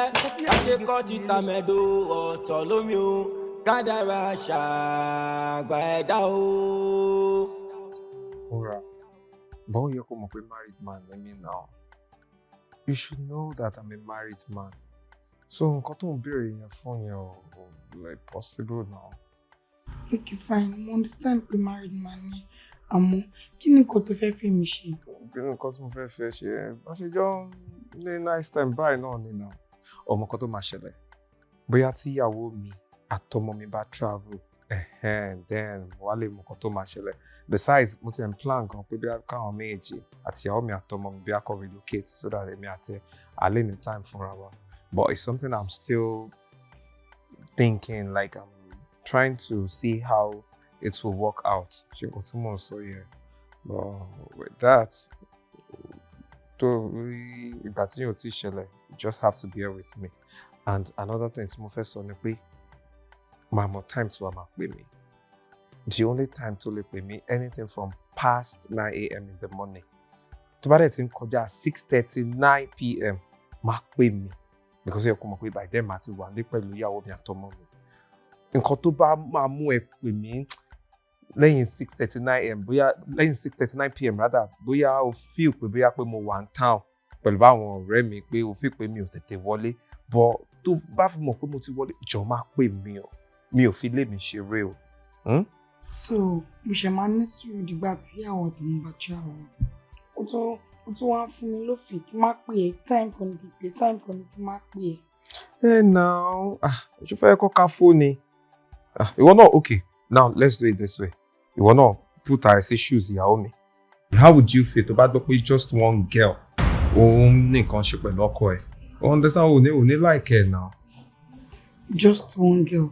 Àṣekọ́ ti tàmẹ̀dò ọ̀tọ̀ lómi o. Kádàrá ṣàgbà ẹ̀dá o. Ora, báwo yẹ kó mọ̀ pé married man ni mí now? You should know that I'm a married man. So nǹkan tó ń béèrè yẹn fún yẹn ò like possible now. Okay, fine. I understand pé married man ni. àmọ́ kí ni nǹkan tó fẹ́ fi mi ṣe? Kí ni nǹkan tí mo fẹ́ fẹ́ ṣe ẹ́? Bá ṣe jọ ní nice time báyìí náà ni náà. Ọmọ kan tó máa ṣẹlẹ̀. Bóyá tí ìyàwó mi àtọmọ mi bá travel, then wà lè mọ nǹkan tó máa ṣẹlẹ̀. Besides, mo ti ń plan gan pé bí káwọn méjì àti ìyàwó mi àtọmọ mi bí a kọ relocate so that èmi àti alẹ́ ní time fúnra wa. But it's something I'm still thinking, like I'm trying to see how it will work out. Ṣé nǹkan tí mò ń sọ yẹn? But with that, tó ìgbà tí yóò ti ṣẹlẹ̀, you just have to bear with me. And another thing tí mo fẹ́ sọ ni pé màá mọ time tí wàá máa pè mí. The only time to lè pè mí anything from past 9 a.m. in the morning. Tó bá dẹ̀ ti ń kọjá 6:39 p.m. máa pè mí. Because ó yẹ kó mọ̀ pé by then màá ti wà ní pẹ̀lú ìyàwó mi àtọmọ mi. Nǹkan tó bá máa mú ẹ pè mí lẹ́yìn 6:39 a.m. bóyá lẹ́yìn 6:39 p.m. rather bóyá o feel pé bóyá pé mo wà ní town pẹ̀lú àwọn ọ̀rẹ́ mi pé o feel pé mi ò tètè wọlé. But tó bá fi mọ̀ pé mo ti wọlé jọ̀ọ́ máa pè mí o. Mi ò fi lé mi ṣeré o. So mo ṣe máa ní sùúrù dìgbà tí àwọn tèmi bá travel. Ó tún wá fún mi lófin kí n má pè é time kan ní pípé time kan ní kí n má pè é. Now ṣe fẹ́ kọ́ ká fóònù. Ìwọ náà okay. Now let's do it this way. Ìwọ náà put her sí shoes ìyàwó mi. How would you feel tó bá gbọ́ pé just one girl òun ní nǹkan ṣe pẹ̀lú ọkọ ẹ̀? You understand o ní like ẹ̀ now. Just one girl.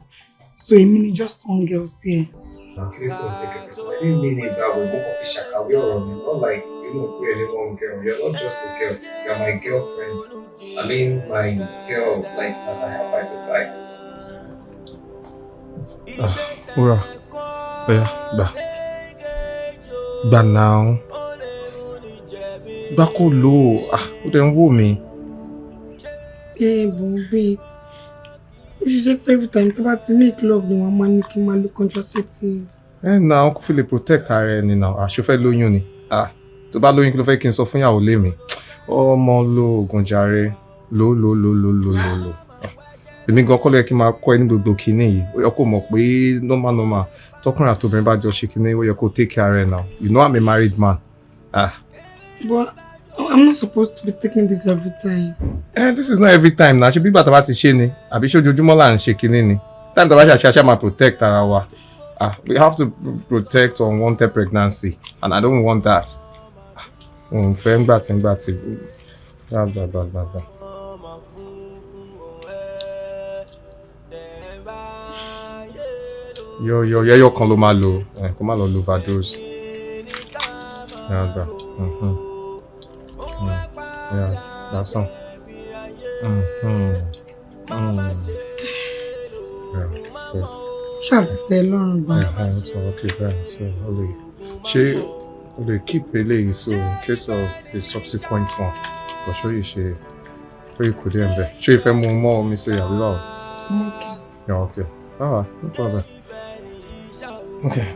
So èmi ni just one girl sí ẹ. Okay, so take a person. I didn't mean it that way. More official, we are not like we're any one girl. You're not just a girl. You're my girlfriend. I mean, my girl, like that I have by the side. Ura, ba now. Ba ko lo. O de ń wò mí. Babe. We should just every time to make love no one man kí máa lo contraceptive. Now kò fi lè protect ara ẹni now. Ṣó fẹ́ lóyún ni. Tó bá lóyún kí ló fẹ́ kí n sọ fún ìyàwó lé mi. Ọmọ lo oògùn jàre. Lo. Èmi gan kọ́ ló yẹ kí n máa kọ́ ẹ ní gbogbo kinní yìí. Ó yẹ kó mọ̀ pé normal. Tọkùnrin àti obìnrin bá jọ ṣe kinní ó yẹ kó take care now. You know I'm a married man. But I'm not supposed to be taking this every time. This is not every time now. Ṣé bí bàtà bá ti ṣe ni? Àbí ṣé ojoojúmọ́ là ń ṣe kinní ni? Time tó bá ṣe máa protect ara wa. We have to protect unwanted pregnancy and I don't want that. Fẹ́ ń gbà tí. Blah. Yọ kan ló máa lò. Kó má lọ lo overdose. Yeah, that's all. Ṣáà ti tẹ́ lọ́rùn bá. It's okay then. So o lè keep eléyìí so in case of the subsequent one. Kò ṣó yìí ṣe pé kò dé ẹ̀bẹ̀. Ṣé ìfẹ́ mú mọ́ omi sí àbí báwo? Okay. Yeah, okay. No problem. Okay.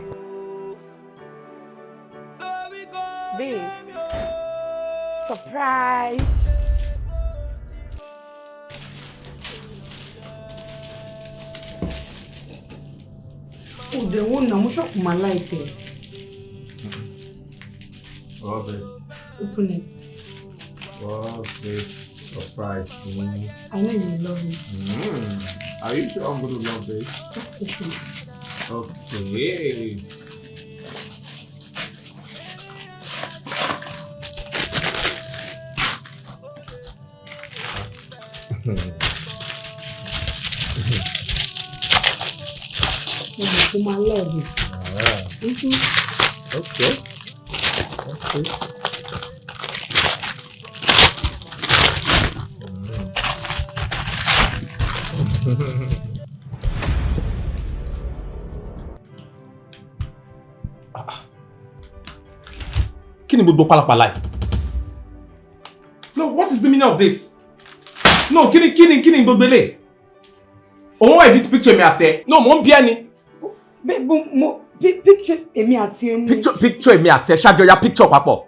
Babe, surprise. The one I'm sure my light there. What's this? Open it. What's this surprise for me? I know you love it. Are you sure I'm going to love this? Just open it. Okay. My love it. Okay. Kí ni gbogbo pálapàla yìí? No, what is the meaning of this? No, kí ni gbogbo eléyìí? Òun edit picture mi àti ẹ. No, mo ń bí ẹni. Picture èmi àti ẹni. Picture èmi àti ẹ ṣáájú ya picture papọ̀.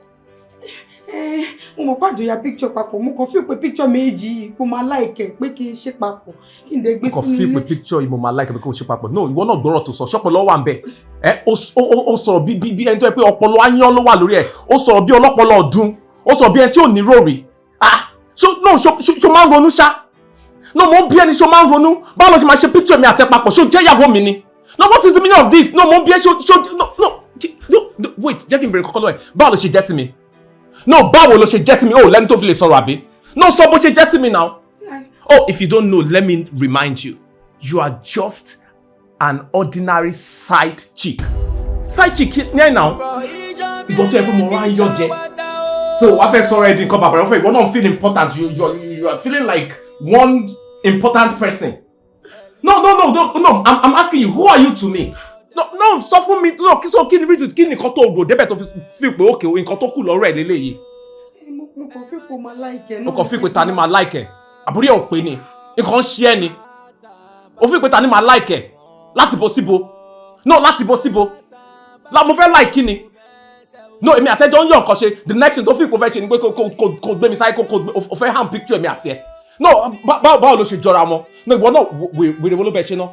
mo mọ̀ pàjọ ya picture papọ̀ mo kàn feel pé picture méjì mo máa like pé kí n ṣe papọ̀ kí n dẹ̀ gbé sínú ilé. Kàn feel pé picture yìí mo máa like pé kí n ṣe papọ̀. No, ìwọ náà gbọ́rọ̀ tó sọ ṣọ́pọ̀lọ́ wà ń bẹ̀. Ó sọ̀rọ̀ bí ẹni tó yẹ pé ọpọlọ áyán ló wà lórí ẹ̀. Ó sọ̀rọ̀ bí ọlọ́pọlọ ọdún. Ó sọ̀rọ̀ bí ẹni tí ò ní ròrì. Ṣo máa ń ronú ṣá? No, mo bí ẹni ṣo máa ń ronú. Báwo ló ṣe máa ṣe picture mi àti ẹ papọ̀? Ṣo jẹ́ ìyàwó mi ni? No, what is the meaning of this? No, mo bí ẹ no, wait, jẹ́ kí n bèrè kọ́kọ́ lọ́wọ́ ẹ̀. Báwo ló ṣe jẹ́ sí mi? No, báwo ló ṣe jẹ́ sí mi? Oh, lẹ́ni tó fi lè sọ̀rọ̀ àbí? No, sọ bó ṣe jẹ́ sí mi now. Oh, if you don't know, let me remind you. You are just an ordinary side chick. Side chick ní ẹ̀ now. Ìwọ tó yẹ pé mo rán ayọ̀ jẹ. So, wàá fẹ́ sọ̀rọ̀ ẹ̀dín kan bàbá rẹ̀ fẹ́ ìwọ náà feel important. You are feeling like one important person. No. I'm asking you, who are you to me? No, sọ fún mi. No, kí ni reason kí ni nǹkan tó rò débẹ̀ tó fi feel pé okay, nǹkan tó kù lọ́rọ̀ ẹ̀ lélẹ́yìí. Mo kàn feel pé máa like ẹ. Mo kàn feel pé ta ni máa like ẹ. Àbúrí ẹ̀ ò pé ni. Nǹkan ń ṣe ẹ́ ni. O feel pé ta ni máa like ẹ. Láti bo síbo. No, láti bo síbo. Mo fẹ́ like kí ni. No, èmi àtẹ́jọ́ ń yọ̀ nǹkan ṣe. The next thing tó feel pé o fẹ́ ṣe ni pé kò gbé mi sáyé o fẹ́ hand picture èmi àti ẹ. No, báwo ló ṣe jọra wọn? No, ìwọ náà wèrè wo ló bẹ ṣe náà?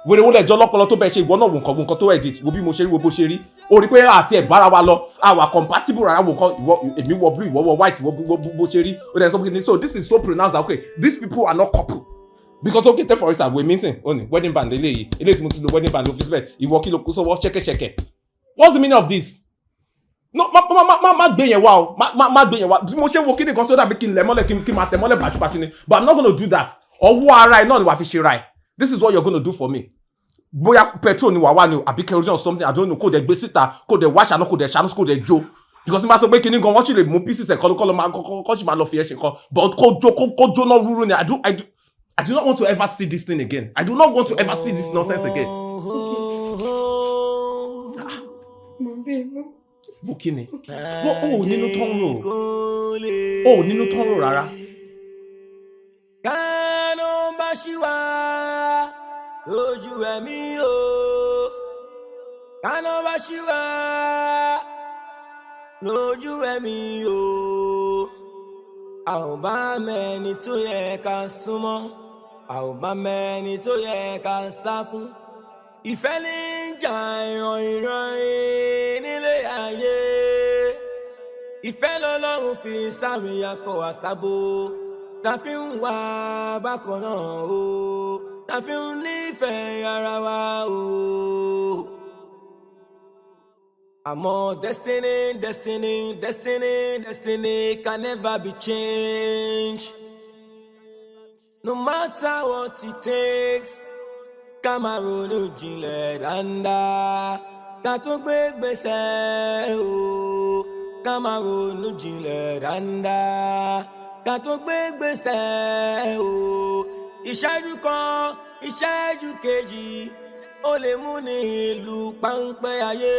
Wèrè wo lẹ́jọ́ lọ́pọlọ tó bẹ ṣe ìwọ náà wo nǹkan tó edit wo bí mo ṣe rí wo bó ṣe rí. O rí pé àti ẹ̀ bára wa lọ àwa compatible rárá wo nǹkan èmi wọ blue ìwọ wọ white wo bó ṣe rí. O dẹ̀ sọ pé so this is so pronounced that okay these people are not couple. Because okay take for instance we missing only wedding band eléyìí tí mo ti lo wedding band office bed ìwọ kí ló kó sọ́wọ́ ṣẹ́kẹ́ṣẹkẹ̀. What's the meaning of this? No, má gbé yẹn wá o. Má gbé yẹn wá. Bí mo ṣe wo kíni kan sódà bí kí n lẹ̀ mọ́lẹ̀ kí n máa tẹ̀ mọ́lẹ̀ bàṣubàṣu ni. But I'm not gonna do that. Ọwọ́ ara ẹ̀ náà ni wàá fi ṣe ra ẹ̀. This is what you're gonna do for me. Bóyá petrol ni wàá wà ni o àbí kerosene or something I don't know kó dẹ̀ gbé síta kó dẹ̀ wá ṣàánú kó dẹ̀ ṣàánú kó dẹ̀ jó. Because n bá sọ pé kíní gan wọ́n sì lè mú pieces ẹ̀ kọ́ sì máa lọ fi ẹ̀ ṣe kan. But kó jóná rúru ni I do not want to ever see this thing again. I do not want to ever see this nonsense again. Bó kí ni? Ó nínú tán rò rárá. Kánú bá ṣì wá lójú ẹ̀mí o. Kánú bá ṣì wá lójú ẹ̀mí o. A ò bá mẹ́ni tó yẹ ká súnmọ́. A ò bá mẹ́ni tó yẹ ká sá fún. Ìfẹ́ ní ń jà ìràn nílé ayé. Ìfẹ́ lọ́lọ́run fi sáré akọ àtàbò. Ta fi ń wá bákan náà o. Ta fi ń nífẹ̀ẹ́ ara wa o. Àmọ́ destiny can never be changed. No matter what it takes. Ká máa ronú jinlẹ̀ dáadáa. Ká tó gbé gbèsè o. Ká máa ronú jinlẹ̀ dáadáa. Ká tó gbé gbèsè o. Ìṣẹ́jú kan, ìṣẹ́jú kejì, ó lè mú ní ìlú páńpẹ́ ayé.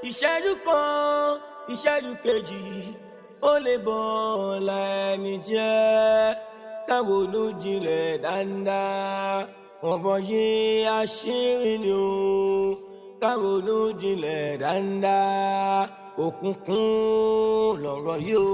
Ìṣẹ́jú kan, ìṣẹ́jú kejì, ó lè bọ̀ lẹ́ni jẹ́. Ká ronú jinlẹ̀ dáadáa. Ọ̀bọ̀ yìí àṣírí ni o. Ká ronú jinlẹ̀ dáadáa. Òkùnkùn lọ̀rọ̀ yìí o.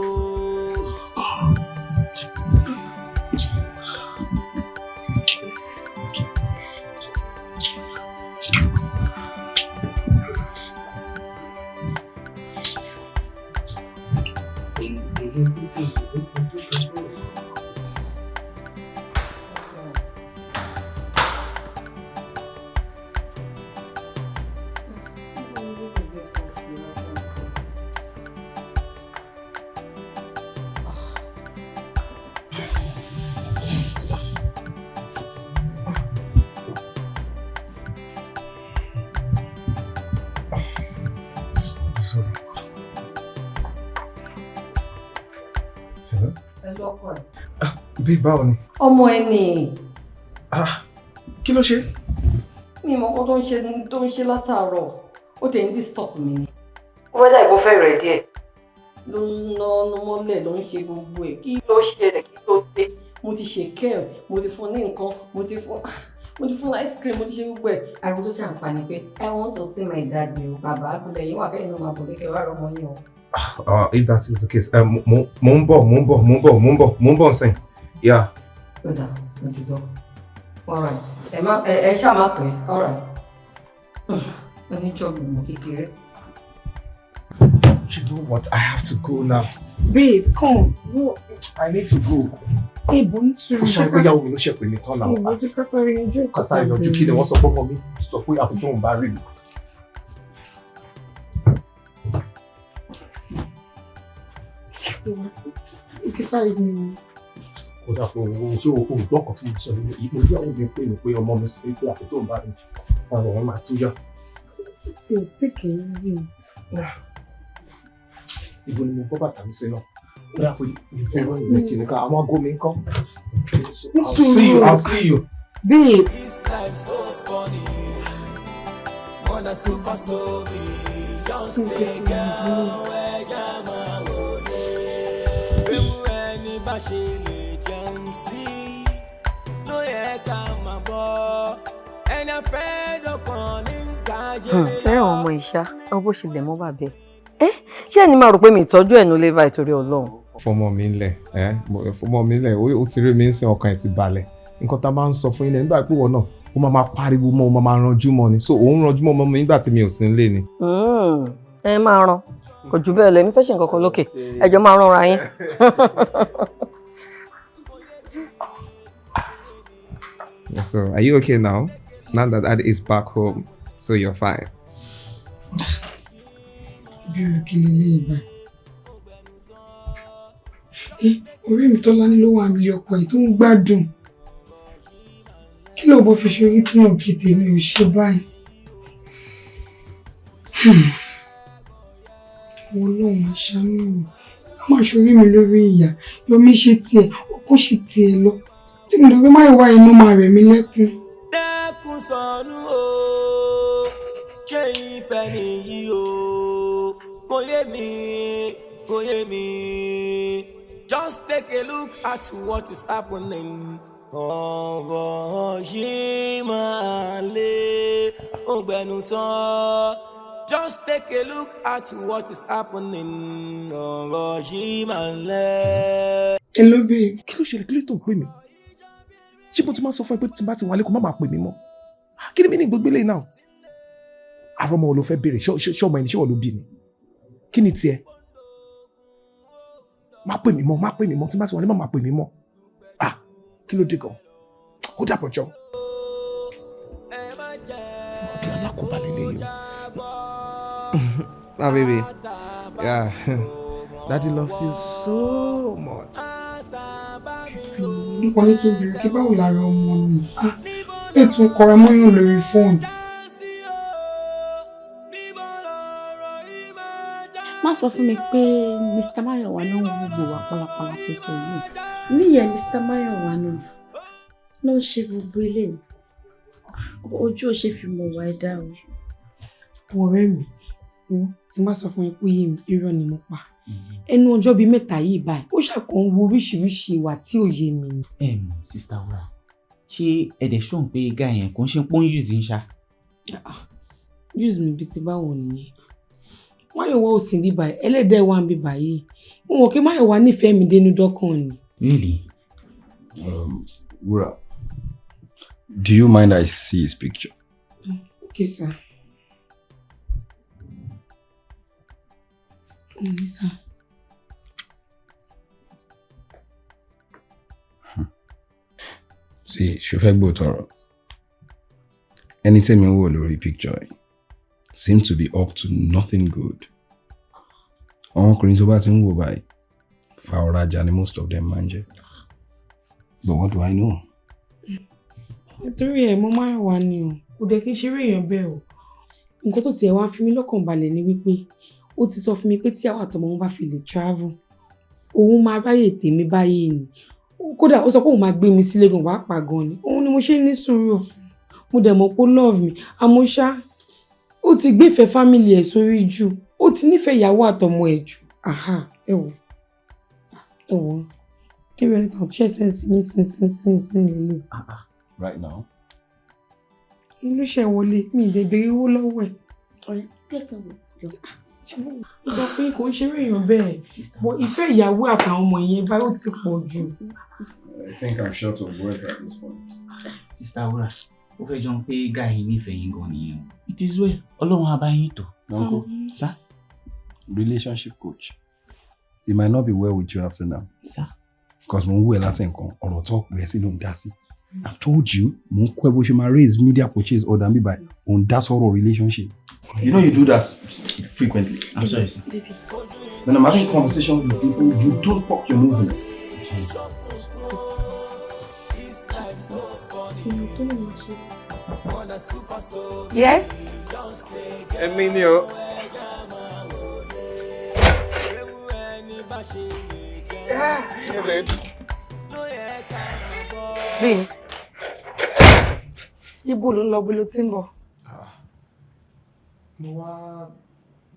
Bí báwo ni? Ọmọ ẹ ni. Kí ló ṣe? Mi mọ̀ kó tó ń ṣe látàárọ̀. Ó tẹ̀ ń disturb mi ni. Wẹ́dà ìbò fẹ́ rẹ̀ díẹ̀. Ló ń ná mọ́lẹ̀ ló ń ṣe gbogbo ẹ̀. Kí ló ṣẹlẹ̀ kí ló dé? Mo ti ṣe kẹ́ẹ̀, mo ti fún ní nǹkan, mo ti fún ice cream, mo ti ṣe gbogbo ẹ̀. Àrùn tó ṣe àǹfààní pé I want to see my daddy o. Bàbá abúlé yín wà kẹ́yìn ló máa bọ̀ kékeré wá rọmọ yín o. If that is the case, mo ń bọ̀ nsìn. Yeah. Ọ̀dà, mo ti gbọ́. All right. Ẹ ṣáà máa pè é. All right. Oníjọ́bù mọ̀ kékeré. You know what? I have to go now. Babe, come. No. I need to go. Hey, bon tu. Ó ṣe àgbéyàwó mi ló ṣe pè mí tán náà. Ìwọ ojú kásáré yanjú. Kásáré yanjú kí ni wọ́n sọ pé ọmọ mi sọ pé àfikún òun bá rí mi. Okay, 5 minutes. Ó dà pé òun ṣé o gbọ́ ọkàn tí mo sọ nínú ìpò ìyàwó mi pè mí pé ọmọ mi sọ pé àfikún òun bá rí mi. Ọ̀rọ̀ wọn máa tó yá. Take it easy. Ibo ni mo bọ́ bàtà mi sí náà? Ó dà pé ìfẹ́ràn ìwé kìnìkan àwọn aago mi ń kọ́. I'll see you. Babe. This life so funny. More than super story. Just take girl where jama wole. Ewu ẹni bá ṣe lè jẹun sí. Ló yẹ ká máa bọ̀. Ẹni afẹ́ dọ̀kan ní gàjẹ́. Fẹ́ràn ọmọ ìṣá, ọ bó ṣe lẹ̀ mọ́ bàbẹ́. Ṣé ẹni máa rò pé mi ìtọ́jú ẹ̀ ló lè bá ìtorí Ọlọ́run? Fọmọ mi ńlẹ̀ fọmọ mi ńlẹ̀ ó ti rí mi ń sin ọkàn ẹ̀ ti balẹ̀. Nǹkan tá a bá ń sọ fún yín lẹ̀ nígbà pé wọ́n náà ó máa pariwo mọ́ ó máa ranjú mọ́ ni so òun ranjú mọ́ mi nígbà tí mi ò sí nílé ni. Ẹ máa ran kò jù bẹ́ẹ̀ lọ èmi fẹ́ ṣe nǹkan kan lókè ẹjọ́ máa rán ra yín. So are you okay now? Now that Adi is back home, so you're fine. Bí o kí lè ìgbà. Ọ̀rẹ́ mi Tọ́lá ní ló wà nílé ọkọ ẹ̀ tó ń gbádùn. Kí ló bọ́ fi ṣorí tí náà kí tèmi ò ṣe báyìí? Àwọn Ọlọ́run máa ṣàánú mi. A máa ṣorí mi lórí ìyà. Yomi ṣe tiẹ̀, ọkọ ṣe tiẹ̀ lọ. Tí mo lè rí máa wá inú máa rẹ̀ mí lẹ́kún. Dẹ́kun sọnù o, ṣé ìfẹ́ nìyí o? Kò yé mi, kò yé mi. Just take a look at what is happening. Ọ̀rọ̀ yìí máa le ọgbẹ́nu tán. Just take a look at what is happening. Ọ̀rọ̀ yìí máa le. Hello babe. Kí ló ṣẹlẹ̀ kí ló tó ń pè mí? Ṣé mo ti máa sọ fún ẹ pé tí n bá ti wálé kó má máa pè mí mọ́? Kí ni mí ní gbogbo eléyìí náà? Àrọ́ ọmọ wo ló fẹ́ béèrè? Ṣé ọmọ ẹni ṣé wọ́n ló bí ni? Kí ni tiẹ̀? Má pè mí mọ́, tí n bá ti wálé má máa pè mí mọ́. Kí ló dé gan? Ó dàbọ̀ jọ. Kí alákòóbá lélẹ́yìn o. Ah, baby. Yeah. Daddy loves you so much. Nípa ní kí n bèrè kí báwo lára ọmọ mi. Lè tún kọra mọ́yàn lórí fóònù. Má sọ fún mi pé Mr. Mayowa náà ń gbogbo wa pálapàla tó sọ yìí. Níyẹn Mr. Mayowa náà ló ń ṣe gbogbo eléyìí. Ojú ò ṣe fi mọ̀ wá ẹ̀dá o. Ọ̀rẹ́ mi, tí má sọ fún yín pé yé mi, irọ́ ni mo pa. Ẹnu ọjọ́ bíi mẹ́ta yìí báyìí, ó ṣàkóso wo oríṣiríṣi ìwà tí ò yé mi. Sister Wura, ṣé ẹ̀dẹ̀ ṣóhun pé gá yẹn kò ń ṣe pọ́n use ń ṣá? Use mi bíi ti báwo nìyẹn. Máyọ̀wá ò sí bíbá ẹ̀, ẹlẹ́dẹ̀ wà ń bíbá yìí. Mo mọ̀ pé Máyọ̀wá nífẹ̀ẹ́ mi dénú dọ́kàn ni. Really? Wura, do you mind I see his picture? Okay, sir. Sir. See, ṣó fẹ́ gbọ́ tọrọ. Anything mi wò lórí picture seem to be up to nothing good. Àwọn ọkùnrin tó bá ti ń wò báyìí, fa ọ̀rajà ni most of them máa ń jẹ́. But what do I know? Nítorí ẹ̀ mo máa ń wà ní o, kò dẹ̀ kí n ṣeré èèyàn bẹ́ẹ̀ o. Nǹkan tó tiẹ̀ wá fi mí lọ́kàn balẹ̀ ni wípé ó ti sọ fún mi pé tí àwọn àtọmọ wọn bá fi lè travel, òun máa ráyè tèmi báyìí ni. Kódà ó sọ pé òun máa gbé mi sílé gan pàápàá gan ni. Òun ni mo ṣe ní sùúrù fún. Mo dẹ̀ mọ̀ pé ó love me. Àmọ́ ṣá, ó ti gbéfẹ̀ẹ́ family ẹ̀ sórí jù. Ó ti nífẹ̀ẹ́ ìyàwó àtọmọ ẹ̀ jù. Ẹ wò. 300,000 ṣe sẹ́ǹsì mi sín lélẹ̀. Right now? Ló ṣe wọlé, mi ìdè béèrè owó lọ́wọ́ ẹ̀. Ọ̀rẹ́, kẹ́kọ̀ọ́ jọ. Sọ fún yín kò ń ṣeré èèyàn bẹ́ẹ̀. But ìfẹ́ ìyàwó àtàwọn ọmọ yẹn báyìí ó ti pọ̀ jù. I think I'm short of words at this point. Sister Wura, ó fẹ́ jọ ń pé guy yìí nífẹ̀ẹ́ yín gan nìyẹn. It is well. Ọlọ́run á bá yín tò. Uncle, sir? Relationship coach. It might not be well with you after now. Sir? Because mo ń wú ẹ láti nǹkan ọ̀rọ̀ tó pè é sí ló ń dá sí. I've told you, mo ń kọ́ ẹ bó ṣe máa raise media coaches or than me by on that sort of relationship. You know you do that frequently. I'm sorry, sir. When I'm having conversations with people, you don't pop your nose in it. Yes? Emilio. Yeah, babe. Babe. Ibo ló ń lọ bí ló ti ń bọ̀. Mo wá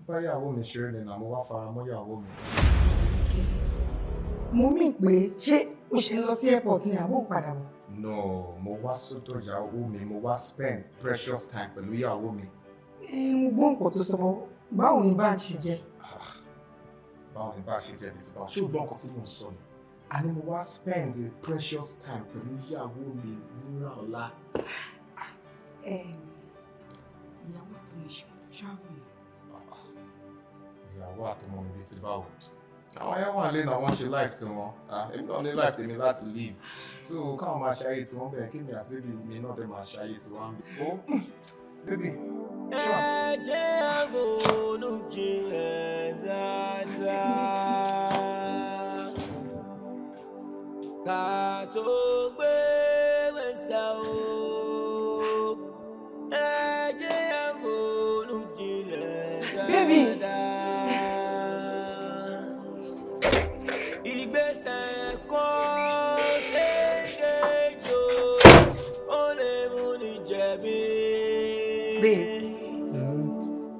báyàwó mi ṣeré nìyà, mo wá fara mọ́ ìyàwó mi. Mo mí pé ṣé o ṣe lọ sí airport ni àbó padà bọ̀? No, mo wá sọ́dọ̀ ìyàwó mi, mo wá spend precious time pẹ̀lú ìyàwó mi. Mo gbọ́ nǹkan tó sọ bọ́, báwo ni bá ṣe jẹ́? Báwo ni bá ṣe jẹ́ bí ti báwo? Ṣé o gbọ́ nǹkan tí mò ń sọ ni? Àní mo wá spend the precious time pẹ̀lú ìyàwó mi Wúrà Ọlá. Ìyàwó àtọmọ ṣe ti travel. Ìyàwó àtọmọ mi ti báwo? Àwọn ayé wà lé náà wọ́n ṣe life tí wọ́n. Èmi náà ní life tèmi láti live. So káwọn máa ṣayé tí wọ́n bẹ̀rẹ̀ kí mi àti bébí mi náà dẹ̀ máa ṣayé tí wọ́n ń bẹ̀. Ó bébí. Ẹ jẹ́ ronú jinlẹ̀ dáadáa. Ká tó gbé wẹ̀sà o. Ẹ jẹ́ ronú jinlẹ̀ dáadáa. Ìgbésẹ̀ kan ṣèǹgejì ó lè mú ní jẹ̀bi.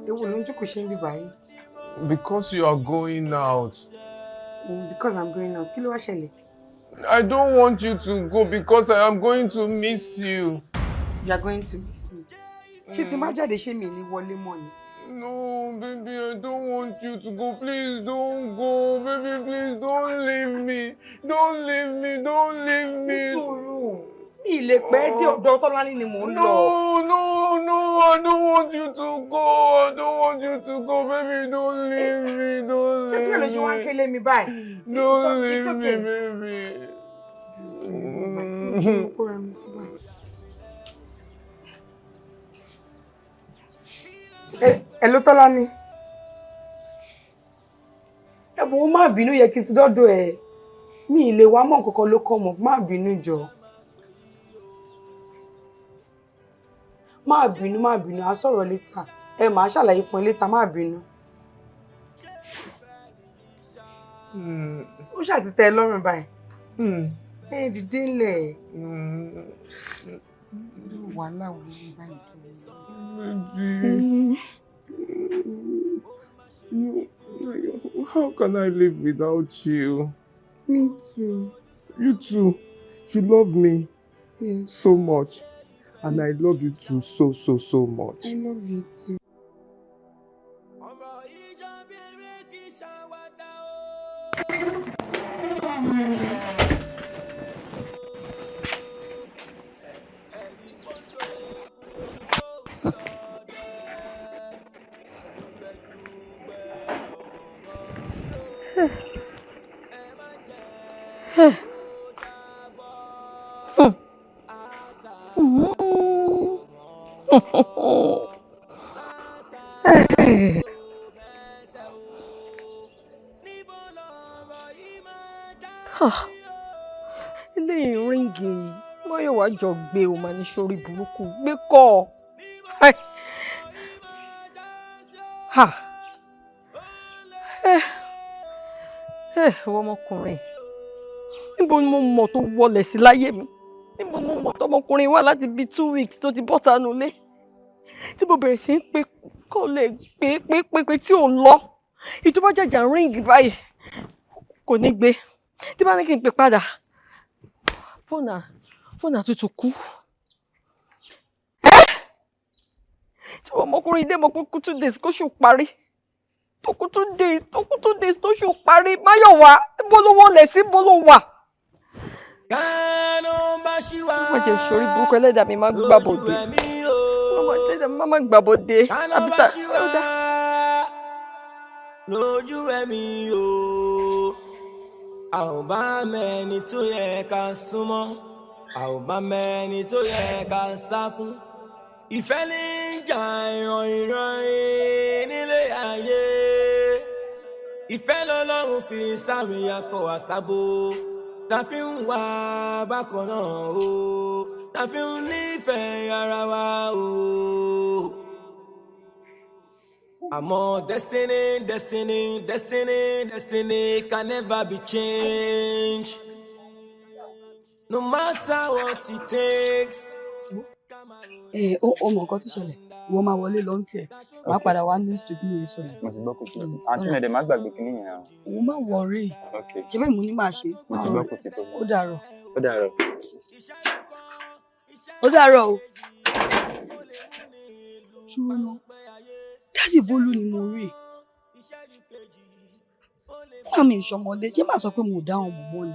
Ewu ló ń jókòó ṣe ń bí báyìí. Because you are going out. Because I'm going out. Kí ló wá ṣẹlẹ̀? I don't want you to go because I am going to miss you. You are going to miss me. Ṣé tí n bá jáde ṣé mi ní wọlé mọ́ ni? No, baby, I don't want you to go. Please don't go. Baby, please don't leave me. Don't leave me. Don't leave me. Sọ̀rọ̀. Ilé pẹ́ dé ọ̀dọ̀ Tọ́lání ni mò ń lọ. No, I don't want you to go. I don't want you to go. Baby, don't leave me. Don't leave me. Ṣé tí èlò ṣe wá ń kélé mi báyìí? Don't leave me, baby. Kóra mi sí báyìí. Hello Tọ́lání. Ẹ̀bùn ó má bínú yẹ kí n ti dọ́dọ̀ ẹ̀. Mi ì lè wá mọ̀ kankan ló kọ́ mọ̀, má bínú jọ. Má bínú, a sọ̀rọ̀ later. Ẹ máa ṣàlàyé fún ẹ later, má bínú. Ó ṣàti tẹ́ ẹ lọ́rùn báyìí. Ẹ dìde ńlẹ̀. Wàhálà wò ní báyìí. How can I live without you? Me too. You too. You love me yes. so much. And I love you too so much. I love you too. Eléyìí ríǹgì yìí bóyá wàá jọ gbé o máa ní sórí burúkú gbé kọ́ ọmọkùnrin níbo ni mo mọ̀ tó wọlé sí láyé mi níbo mo mọ̀ tọmọkùnrin wà láti bíi 2 weeks tó ti bọ́ta nulẹ̀ tí mo bẹ̀rẹ̀ sí ń pé kó lè pé tí ò lọ ìtú bá jàjà ríǹgì báyìí kò ní gbé tí bá ní kí n pè padà fóònù àtútù kú tí ọmọkùnrin dé mọ̀ pé kú 2 days kó ṣù parí tó kú 2 days tó ṣù parí Máyọ̀wá bó ló wọlé sí bó ló wà. Má jẹ́ sórí burúkú ẹlẹ́dàá mi má gbàbọ̀dé. Má gbàbọ̀dé. Àbíta ọ̀dà. Lójú ẹ̀mí o, a ò bá mẹ́ni tó yẹ ká súnmọ́, a ò bá mẹ́ni tó yẹ ká sá fún. Ìfẹ́ ní ìjà ìràn nílé ayé. Ìfẹ́ lọ́lọ́run fi sáré akọ àtàbò. Ta fi ń wá bákan náà o, ta fi ń nífẹ̀ẹ́ ara wa o. Àmọ́ destiny can never be changed. No matter what it takes. Ó mọ nǹkan tó ṣẹlẹ̀ wọ́n máa wọlé lọ tiẹ̀ wàá padà wá ní studio yìí sọ̀rọ̀. Mo ti gbọ́ kò sí àǹtí mi ẹ̀dẹ̀ má gbàgbé kínní yẹn o. Òun má wọrí ṣé bẹ́ẹ̀ mo ní máa ṣe. Mo ti gbọ́ kò sí tó. Ó dàárọ̀. Ó dàárọ̀. Ó dàárọ̀ o. Túnú dáàdì Bólú ni mo rí. Má mi ìṣọmọdé ṣé máa sọ pé mo dá wọn mọ̀ mọ́ ni.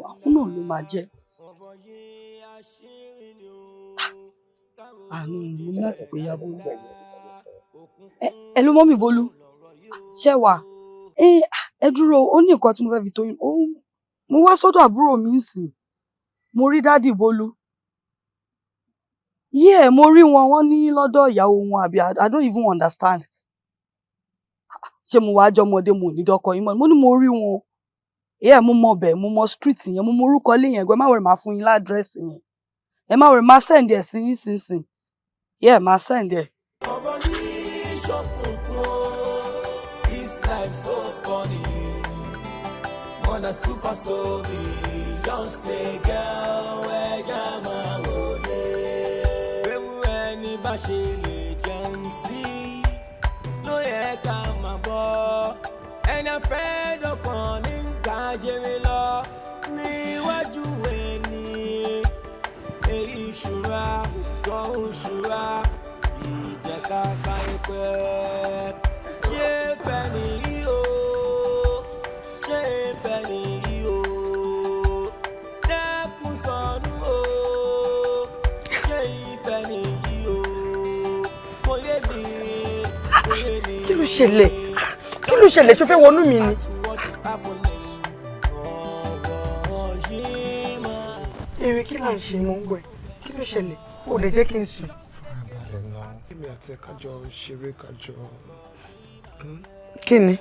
Àwọn náà ló máa jẹ́. Àánú ni mo ní láti pè ya Bólú. Ẹ ló mọ́ mi Bólú. Ṣé wà? Ẹ dúró ó ní nǹkan tí mo fẹ́ fi tó yín. Mo wá sọ́dọ̀ àbúrò mi ń sìn. Mo rí dádì Bólú. Yeah, mo rí wọn wọ́n ní lọ́dọ̀ ìyàwó wọn àbí I don't even understand. Ṣé mo wá jọmọdé mo ní dọ́kọ yín mọ́? Mo ní mo rí wọn. Yeah, mo mọ bẹ̀, mo mọ street yẹn, mo mọ orúkọ ilé yẹn, ẹ má wọ̀rẹ̀ máa fún yín ládírẹ́sì yẹn. Ẹ má wọ̀rẹ̀ máa send ẹ̀ sí yín sínsìn. Yeah, máa send ẹ̀. This life so funny. More than super story. Just play girl where jama wole. Ewu ẹni bá ṣe lè jẹun sí. Ló yẹ ká máa bọ̀. Ẹni afẹ́ dọ̀kan ní gbàjẹrẹ lọ. Níwájú ẹni. Èyí ṣúra, gan ṣúra. Ìjẹ̀ka ká ẹ̀pẹ́. Ṣé fẹ́ nìyí o? Ṣé fẹ́ nìyí o? Dẹ́kun sọnù o. Ṣé ìfẹ́ nìyí o? Kò yé mi, kò yé mi. Kí ló ṣẹlẹ̀? Kí ló ṣẹlẹ̀ tó fẹ́ wọnú mi ni? Èrè kí là ń ṣe mọ́ ń gbọ́ ẹ̀? Kí ló ṣẹlẹ̀? Ó lè jẹ́ kí n sùn. Farabalẹ̀ náà. Èmi àti ẹ̀ kájọ ṣeré kájọ. Kí ni?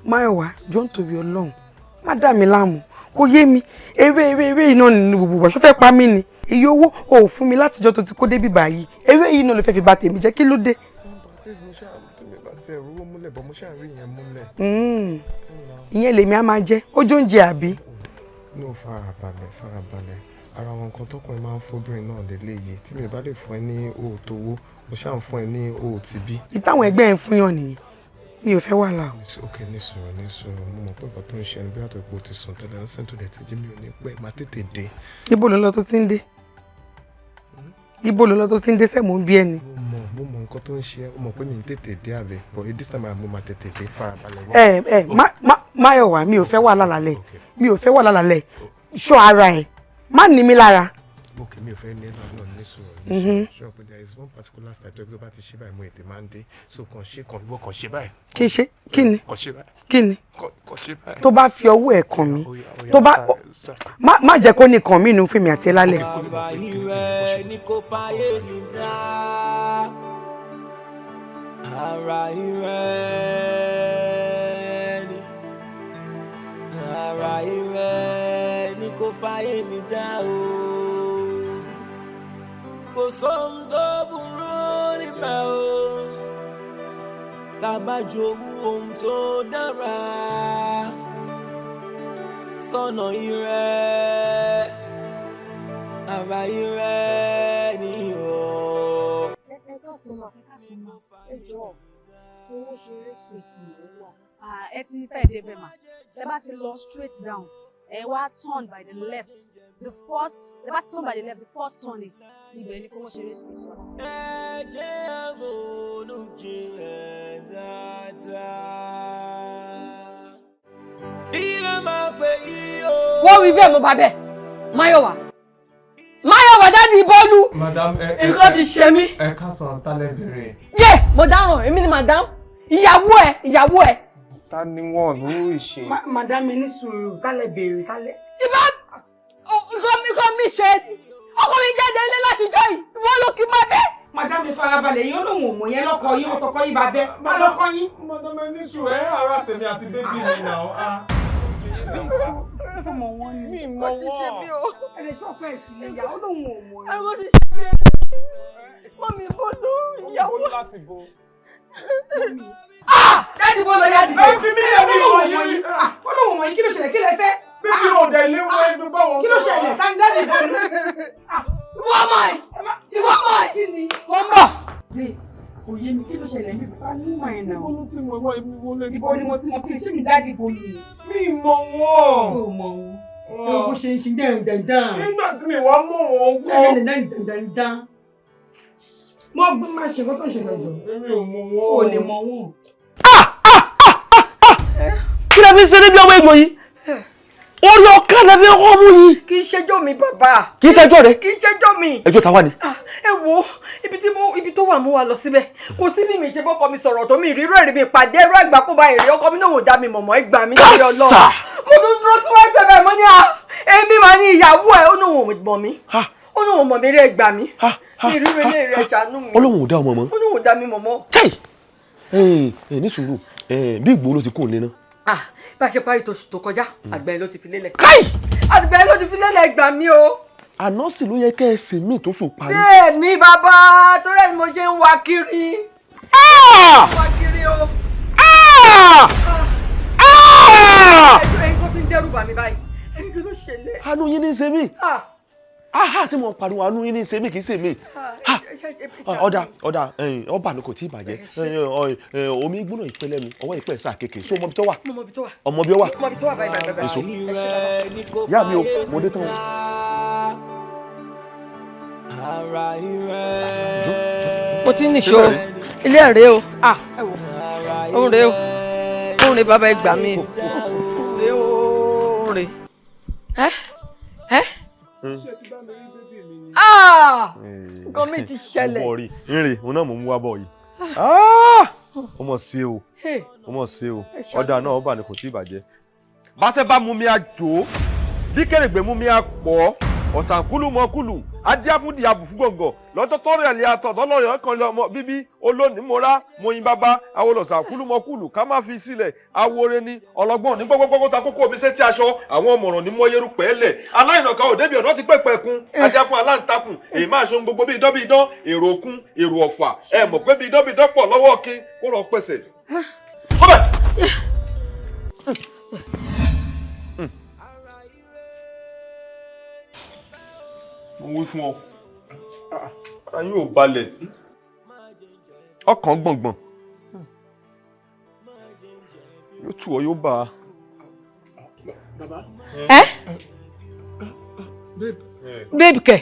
Máyọ̀wá, jọ̀ọ́ nítorí Ọlọ́run, má dà mí láàmú. Kò yé mi. Eré iná ni gbogbo wa. Ṣó fẹ́ pa mí ni? Iye owó ò fún mi látijọ́ tó ti kó débi báyìí. Eré yìí náà ló fẹ́ fi bà tèmi jẹ́, kí ló dé? Ìyẹn lèmi á máa jẹ. Ó jó oúnjẹ àbí? No, farabalẹ̀. Ara àwọn nǹkan tọkùnrin máa ń fóbìnrin náà lélẹ́yìí. Tí mi ò bá lè fún ẹ ní òòtò owó, mo ṣáà ń fún ẹ ní òòtì bí. Ìtàwọn ẹgbẹ́ ẹ̀ ń fún yàn nìyí. Mi ò fẹ́ wàhálà o. Ok, ní sọ̀rọ̀. Mo mọ̀ pé nǹkan tó ń ṣe ẹni bí àtọ̀pọ̀ ti sùn tẹ́lẹ̀ ń sìn tó dẹ̀ ti jí mi ò ní pẹ́ máa tètè dé. Ibo ló lọ tó ti ń dé? Ibo ló lọ tó ti ń dé sẹ́mo ń bí ẹni? Mo mọ̀ nǹkan tó ń ṣe ẹ́, o mọ̀ pé mi ń tètè dé àbẹ̀, but this time mo máa tètè dé farabalẹ̀. Máyọ̀wá, mi ò fẹ́ wàhálà lálẹ́. Mi ò fẹ́ wàhálà lálẹ́. Ṣọ́ ara ẹ̀. Má ní mi lára. Ok, mi ò fẹ́ ní náà ní sọ̀rọ̀. Sure, but there is one particular style tó bá ti ṣe báyìí mo ètè máa ń dé. So kàn ṣe báyìí. Kí ṣe? Kí ni? Kàn ṣe báyìí. Kí ni? Kàn ṣe báyìí. Tó bá fi ọwọ́ ẹ̀ kàn mí. Tó bá má jẹ́ kó ní kàn mí inú fún mi àti ẹ lálẹ́. Ara ìrẹ́ ni kò fàyè mi dá. Ara ìrẹ́ ni kò fàyè mi dá o. Kò sóhun tó burú níbẹ̀ o. Tá bá jowú ohun tó dára. Sọ́nà ìrẹ́. Ara ìrẹ́ ni o. Ẹ súnmọ́ ẹ jọ̀ọ́ owó ṣe respect mi ló wà. Ẹ ti fẹ́ débẹ̀ mà ẹ bá ti lọ straight down ẹ wá turn by the left. The first turn by the left, the first turning. Ibẹ̀ ni kó wọ́n ṣe race course wa. Ẹ jẹ́ àgbòòlù jinlẹ̀ dáadáa. Ilé máa pè yí o. Wọ́n wí bẹ́ẹ̀ mo bá bẹ́ẹ̀. Máyọ̀wá dáàdi Bọ́lú. Madam, nǹkan ti ṣe mí. Ẹ káàsán tálẹ̀ bèrè. Yé, mo dáràn, èmi ni madam. Ìyàwó ẹ̀. Ta ni wọ́n ló ìṣe? Madam mi ní sùúrù, tálẹ̀ béèrè, tálẹ̀. Ìbá nǹkan mi ṣe ọkọ mi jáde ilé láti jọ yìí, wọ́n ló kí máa bẹ́. Madam mi farabalẹ̀, yín olóhùn òmò yẹn lọ́kọ yín, ọ̀tọ̀kọ yín bá bẹ́. Má lọ́kọ yín. Madam ẹ ní sùúrù, ara sèmi àti bébí mi náà. Sọmọ wọn ni. Mi mọ wọn. Ẹni tí ọkọ ẹ̀ sì lè yà, olóhùn òmò yẹn. Ẹ̀rọ ti ṣe mí. Mọ́mí Bọ́lú, ìyàwó. Bọ́lú láti bo. Dáàdi Bọ́lú ya dìde. Ẹ fi mí lẹ̀ mí wọ̀ yìí. Olóhùn òmò yìí kí ló ṣẹlẹ̀ kí lẹ fẹ́? Bébí ò dẹ̀ lé wọ ẹbí báwọn sọ̀rọ̀. Kí ló ṣẹlẹ̀? Ta ni Dáàdi Bọ́lú? Ìwọ ọmọ ẹ̀. Kí ni? Mo ń bọ̀. Òye mi kí ló ṣẹlẹ̀ mi bá ní ìmọ̀ ẹ̀ náà. Ibo ló ti mọ̀ wọ́n ibi wo lè. Ibo ni mo ti mọ̀ pé ṣé mi Dáàdi Bọ́lú ni? Mi mọ̀ wọ́n. Ó mọ̀ wọ́n. Ẹ bó ṣe ń ṣe dandan. Nígbà tí mi wá mọ̀ wọ́n wọ́. Dandan. Mo gbé máa ṣe nǹkan tó ń ṣe lọ́jọ́. Èmi ò mọ̀ wọ́n. O lè mọ̀ wọ́n. Kí lẹ fi ṣe níbi ọmọ ìgbò yìí? Orí ọ̀ká lẹ fi ọkọ mú yìí. Kì í ṣẹjọ́ mi bàbá. Kì í ṣẹjọ́ rẹ. Kì í ṣẹjọ́ mi. Ẹjọ́ ta wá ni. Ẹ wo ibi tó wà mú wa lọ síbẹ̀. Kò sí bí mi ṣe bọ́kọ mi sọ̀rọ̀ tó mi ìrírò èrè mi pàdé ẹrú àgbà kó ba èrè ọkọ mi náà ò dá mi mọ̀mọ́ ẹ gbà mí lórí Ọlọ́run. Kásà. Mo tún dúró tí wọ́n gbẹ̀bẹ̀ mọ́ ní èmi máa ní ìyàwó ẹ̀ ó ní òun mọ̀ mí. Ó ní òun mọ̀ mí rí ẹ gbà mí. Mi ìrírò ilé rẹ̀ ṣàánú mi. Ọlọ́run ò dá ọmọ mọ́. Ó ní òun dá mi mọ̀mọ́. Ní sùúrù bí ìgbò ló ti kún un lé náà. Bá a ṣe parí tóṣù tó kọjá àgbẹ̀ ló ti fi lélẹ̀. Àgbẹ̀ ló ti fi lélẹ̀ gbà mí o. Àná sì ló yẹ kẹ́ ẹ sìn mí tó sùn parí. Bẹ́ẹ̀ ni bàbá torí ẹ̀ ni mo ṣe ń wá kiri. Wá kiri o. Ẹjọ́ ẹ̀yin kan ti ń dẹ́rù bà mí báyìí. Ẹni kí ló ṣẹlẹ̀? Àánú yín ní í ṣe mí. Tí mo pariwo àánú yín ní í ṣe mí kì í ṣe mí. Ọ̀dà ọba ni kò tí ì bàjẹ́. Omi gbóná ìpẹ́ lẹ́nu ọwọ́ ìpẹ́ sáà kéèké. So ọmọ bí tó wà? Ọmọ bí tó wà. Ọmọ bí ó wà? Ọmọ bí tó wà báyìí. Èso. Yá mi o, mo dé tán o. Mo ti ń nìṣó ilé ẹ̀rẹ́ o. Ẹ wò ó rèé o. Ó rèé bàbá ẹ gbà mí. Ó rèé o. Ó rèé. Nǹkan mi ti ṣẹlẹ̀. Mo rí ìrìn òun náà mò ń wá bọ̀ yìí. Ọmọ sí o. Ọmọ sí o. Ọ̀dà náà ọba ni kò tí ì bàjẹ́. Báṣẹ́ bá mú mi àjò, bí kèrègbè mú mi àpọ̀, ọ̀sànkúlù mọ́kúlù, adíáfúndì àbùfú gbọ̀ngàn, lọ́jọ́ tọ́rọ̀ ẹ̀lẹ́ àtọ̀ tọ́lọ́rẹ̀ ọkàn lọ́mọ bíbí olónìí mọ́ra mọ́yìn bàbá awolọ̀sànkúlù mọ́kúlù ká má fi sílẹ̀ awore ni ọlọ́gbọ́n ní gbọ́gbọ́gbọ́ ta kókó omi sétí aṣọ àwọn ọmọràn ní mọ́yẹ́rú pẹ́ẹ́lẹ̀ aláìnàká òdebí ọ̀nà ti pẹ́pẹ́ kun ajá fún aláǹtakùn èyí máa ṣe gbogbo bí idán bí idán èrò òkun èrò ọ̀fà ẹ mọ̀ pé bí idán bí idán pọ̀ lọ́wọ́ kí kó lọ pẹ̀sẹ̀. mo wí fún ọ ara yóò balẹ̀ ọkàn gbọ̀ngbọ̀n yóò tù ọ yóò bá a. Babe kẹ̀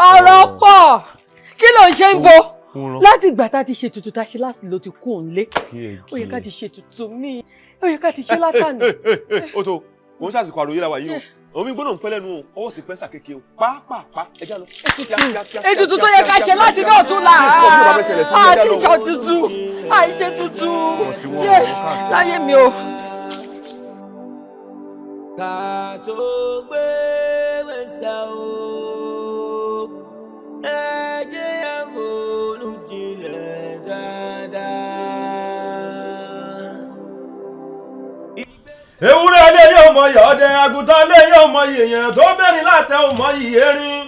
ọ̀rọ̀ pọ̀ kí ló ń ṣe ń bo láti ìgbà tá a ti ṣe tuntun tá a ṣe láti ló ti kú òun lé ó yẹ ká ti ṣe tuntun míì ó yẹ ká ti ṣe látàní. ó tó kò ń ṣàsìkò àròyé la wà yìí o omi gbọ́dọ̀ ń pẹ́ lẹ́nu o ọwọ́ sì pẹ́ sàkéke o pàápàá ẹja lọ. ètùtù tó yẹ ká ṣe láti ní ọ̀tún là á ti ṣe tuntun àìṣe tuntun yé láyé mi o. ká tó gbé wẹ̀sà o ẹ jẹ́ àmúlù jinlẹ̀ dáadáa. ewúrẹ́ ilé yóò mọ iyì ọdẹ àgùntàn ilé yóò mọ iyì èèyàn tó bẹ́rin látẹ̀ ò mọ iyì erin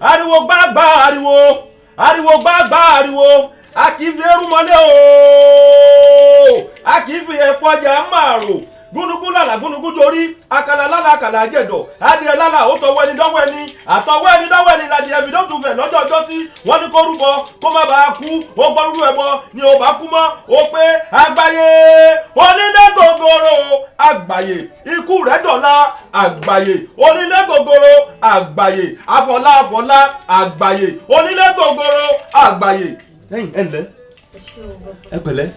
ariwo gbágbá ariwo gbágbá ariwo a kì í fi eru mọ́lẹ̀ o a kì í fi ẹ̀pọ̀ ọjà màrò gúnugún lálà gúnugún jorí àkàlà lálà àkàlà jẹ̀dọ̀ adìẹ lálà ó tọwọ́ ẹni dọ́wọ́ ẹni àtọwọ́ ẹni dọ́wọ́ ẹni ládìẹ fi dọ́tun fẹ̀ lọ́jọ́ ọjọ́ sí wọ́n ní kó rúbọ kó má bàa kú ó gbọ́ rúrú ẹbọ ni ò bá kú mọ́ ó pé àgbáyé onílé gògòrò àgbáyé ikú rẹ̀ dọ̀la àgbáyé onílé gògòrò àgbáyé àfọlá àfọlá àgbáyé onílé gògòrò àgbáyé. ẹ̀yin ẹ ǹlẹ́ ẹ pẹ̀lẹ́.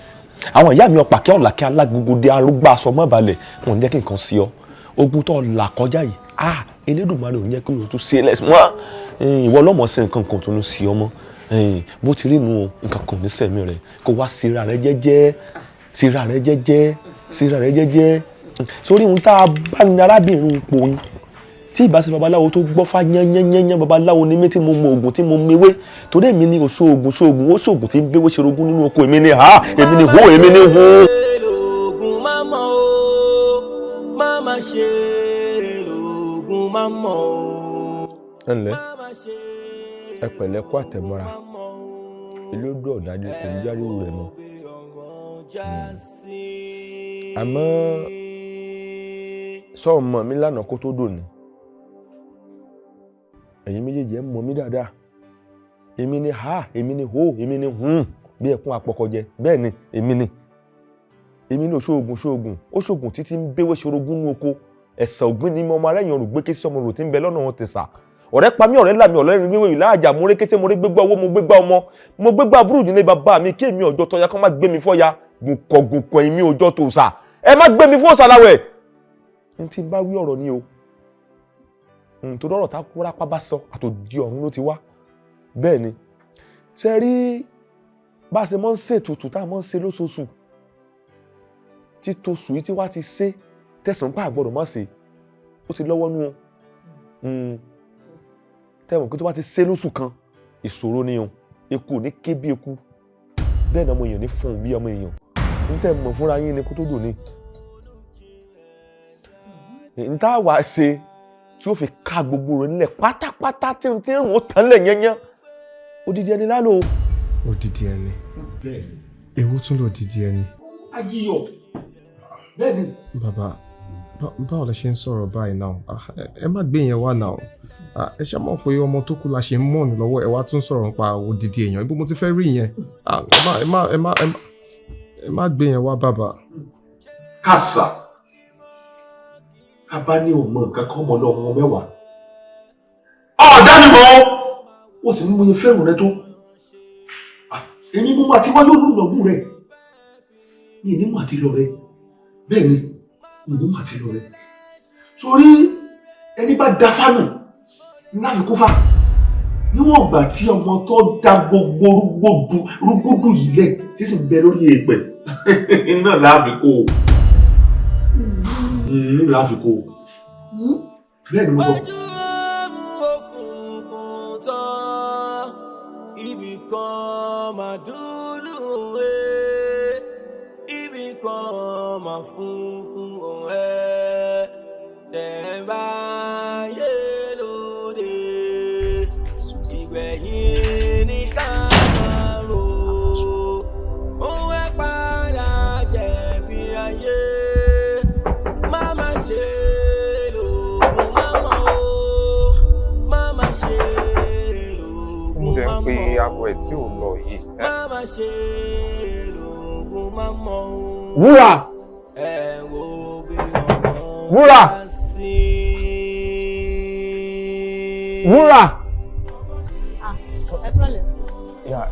àwọn ìyá mi ọ̀pá kí ọ̀làkẹ́ alágbogbo arúgbó aṣọ mọ́ balẹ̀ wọn ò ní jẹ́ kí nǹkan sí ọ ogun tó là kọjá yìí Elédùmarè ò ní jẹ́ kí lóòótọ́ sí ẹlẹ́sìn mọ́ ìwọ ọlọ́mọ sí nǹkan kan tó ń sí ọmọ bó ti rí nu nǹkan kan ní sẹ́mi rẹ̀ kó wá síra rẹ jẹ́jẹ́ síra rẹ jẹ́jẹ́ síra rẹ jẹ́jẹ́ sórí ohun tá a bá ní arábìnrin pò yín tí ìbá sí babaláwo tó gbọ́ fá yányányányán babaláwo ní mí tí mo mọ oògùn tí mo mewé torí èmi ní oṣoògùn ṣoògùn ó ṣoògùn tí ń béwé ṣe rogún nínú oko èmi ní ha èmi ní hó èmi ní hó. lóògùn má mọ̀ o má má ṣe lóògùn má mọ̀ o. ẹ ǹlẹ́ ẹ pẹ̀lẹ́ kó àtẹ̀mọ́ra ilé ó dùn ọ̀dájú kò ní járíwò rẹ̀ mọ́ àmọ́ sọ́ọ̀ mọ̀ mí lánàá kó tó dòní ẹ̀yin méjèèjì ẹ̀ mọ̀ mí dáadáa èmi ni ha èmi ni ho èmi ni bí ẹkún apọkọjẹ bẹ́ẹ̀ ni èmi ni ṣoògùn ó ṣoògùn títí ń béwé ṣorogún ní oko ẹ̀sà ògbín ní ọmọ arẹ́yìn ọ̀rùn gbé kí sọmọ rò tí ń bẹ lọ́nà wọn tẹ̀sà ọ̀rẹ́ pa mí ọ̀rẹ́ là mí ọ̀rẹ́ rí wíwèé láàjà mo rí kété mo rí gbégbá owó mo gbégbá ọmọ mo gbégbá burújú ní bàbá mi kí èmi ọjọ́ tọ́ya kán má gbé mi fọ́ya gùnkọ̀ èmi ọjọ́ tó sà ẹ má gbé mi fún ọ̀sàláwẹ̀ ní tí n bá wí ọ̀rọ̀ ni o tó dọ́rọ̀ tá kúrá pa bá sọ àtòdì ọ̀run ló ti wá bẹ́ẹ̀ ni ṣe rí bá a ṣe mọ́ ń ṣe ètùtù tá a mọ́ ń ṣe lóṣooṣù tí tosù yìí tí wá ti ṣe tẹ̀sán pa àgbọ̀dọ̀ má ṣe ó ti lọ́wọ́ nú o tẹ̀wọ̀n pé tó bá ti ṣe lóṣù kan ìṣòro ni o eku ò ní ké bí eku bẹ́ẹ̀ ni ọmọ èèyàn ní fún un bí ọmọ èèyàn ń tẹ̀ mọ̀ fúnra yín ni kó tó dùn ní. n tá a wá ṣe tí ó fi ká gbogbo rẹ̀ nílẹ̀ pátápátá tí ń rún ó tán lẹ̀ yẹnyẹn odidi ẹni lálọ́. odidi ẹni ewu tún lọ odidi ẹni. ajíyọ bẹ́ẹ̀ ni. bàbá báwo lẹ ṣe ń sọ̀rọ̀ báyìí náà ẹ má gbé yẹn wá náà ẹ ṣe mọ̀ pé ọmọ tó kú la ṣe ń mọ̀nù lọ́wọ́ ẹ wá tún sọ̀rọ̀ nípa odidi èèyàn ibo mo ti fẹ́ rí yẹn ẹ má gbé yẹn wá bàbá. kàṣà abá ní òun nǹkan kan mọ́ lọ́mọ mẹ́wàá ọ̀dánimọ̀ ó sì mú iye fẹ́ràn rẹ tó èmi mú àti wáyé olùlọ́gbù rẹ ní ìnímọ̀ àti lọ rẹ bẹ́ẹ̀ ni ìnímọ̀ àti lọ rẹ torí ẹni bá da fánù láfi kú fá níwọ̀n ìgbà tí ọmọ tó dá gbogbo rúgbòdù yìí lẹ̀ tí sì ń bẹ lórí èèpẹ̀ náà láàfikò láàfikò bẹ́ẹ̀ ni mo sọ. Ibì kan máa dúdú òwe ibì kan máa funfun òwe tẹ̀ bá yé lóde ìgbẹ̀yìn ní ká máa rò òun ẹ̀ padà jẹ̀bi ayé má má ṣe lògùn má mọ̀ o má má ṣe lògùn má mọ̀ o pé aago ẹ̀ tí ò lọ yìí. má má ṣe lògùn má mọ̀ o. Wúrà. ẹ wo bí ọmọ Wúrà. bá sí. Wúrà.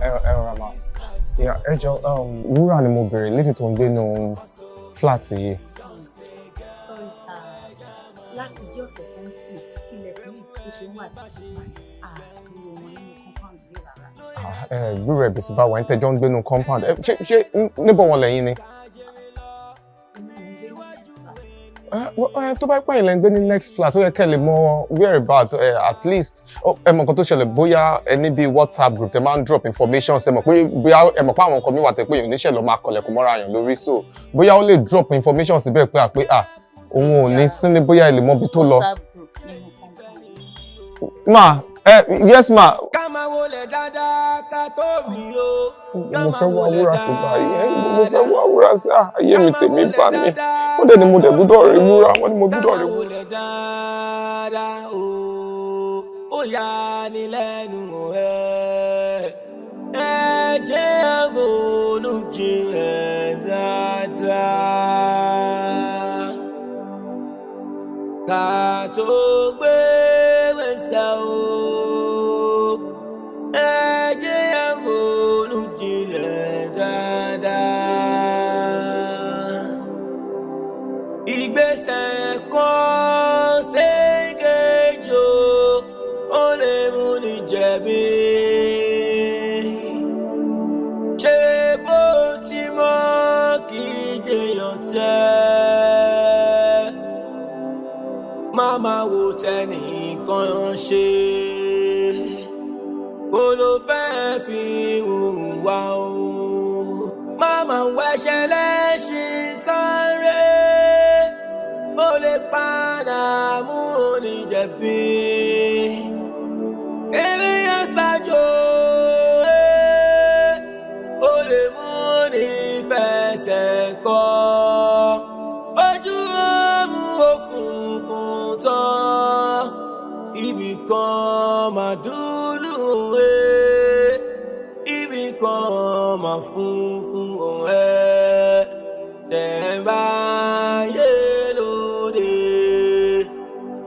ẹ rọra ma ẹ jọ Wúrà ni mo bèrè lédè tó ń gbé nínú fúláàtì yìí. láti bí ọ̀sẹ̀ tó ń sìn ilẹ̀ tí yìí tó ṣe ń wà títí àdúró wọn nínú compound yìí rárá. Gbúrò ẹ̀bì sí báwa ń tẹ́jọ́ ń gbé nínú compound ṣé níbo wọn lẹ́yìn ni. tó bá pààyàn lẹ́ ń gbé ní next flat ó yẹ kẹ́ lè mọ whereabout at least ẹ mọ̀ nǹkan tó ṣẹlẹ̀ bóyá ẹ ní bí WhatsApp group tẹ máa ń drop information ṣe mọ̀ pé bóyá ẹ mọ̀ pé àwọn nǹkan mi wà tẹ́ pé oníṣẹ́ lọ máa kọlẹ̀kùn mọ́ra yàn lórí so bóyá ó lè drop information síbẹ̀ pé òun ò ní sí ní bóyá ẹ lè mọ ibi tó lọ. Ma Yes ma. ká máa wọlé dáadáa ká tó rí o. Mo fẹ́ wá wúrà sí báyìí. Mo fẹ́ wá wúrà sí ayé mi tèmi bá mi. Wọ́n dẹ̀ ni mo dẹ̀ gbúdọ̀ rí wúrà. Wọ́n ni mo gbúdọ̀ rí wúrà. dáadáa o ó yà ní lẹ́nu ẹ̀ ẹ jẹ́ àgbọ̀nù jinlẹ̀ dáadáa ká tó gbé wẹ̀sà o ẹ jẹ́ àgbọ̀nù jinlẹ̀ dáadáa ìgbésẹ̀ kan ṣèkejì ó lè mú ní jẹ̀bi ṣé bó ti mọ̀ kí jẹyàn tẹ́ máma wo tẹnìkan ṣe kó ló fẹ́ fi hùwà o máma wẹ̀ṣẹ̀ lẹ́ṣin sáré ó lè padà mú oníjẹ̀bi eré àṣàjò ó lè mú ní fẹsẹ̀ kọ́ ojú ọmú òfurufú tán ibì kan máa dúdú ibì kan máa funfun tẹ̀ bá yé lóde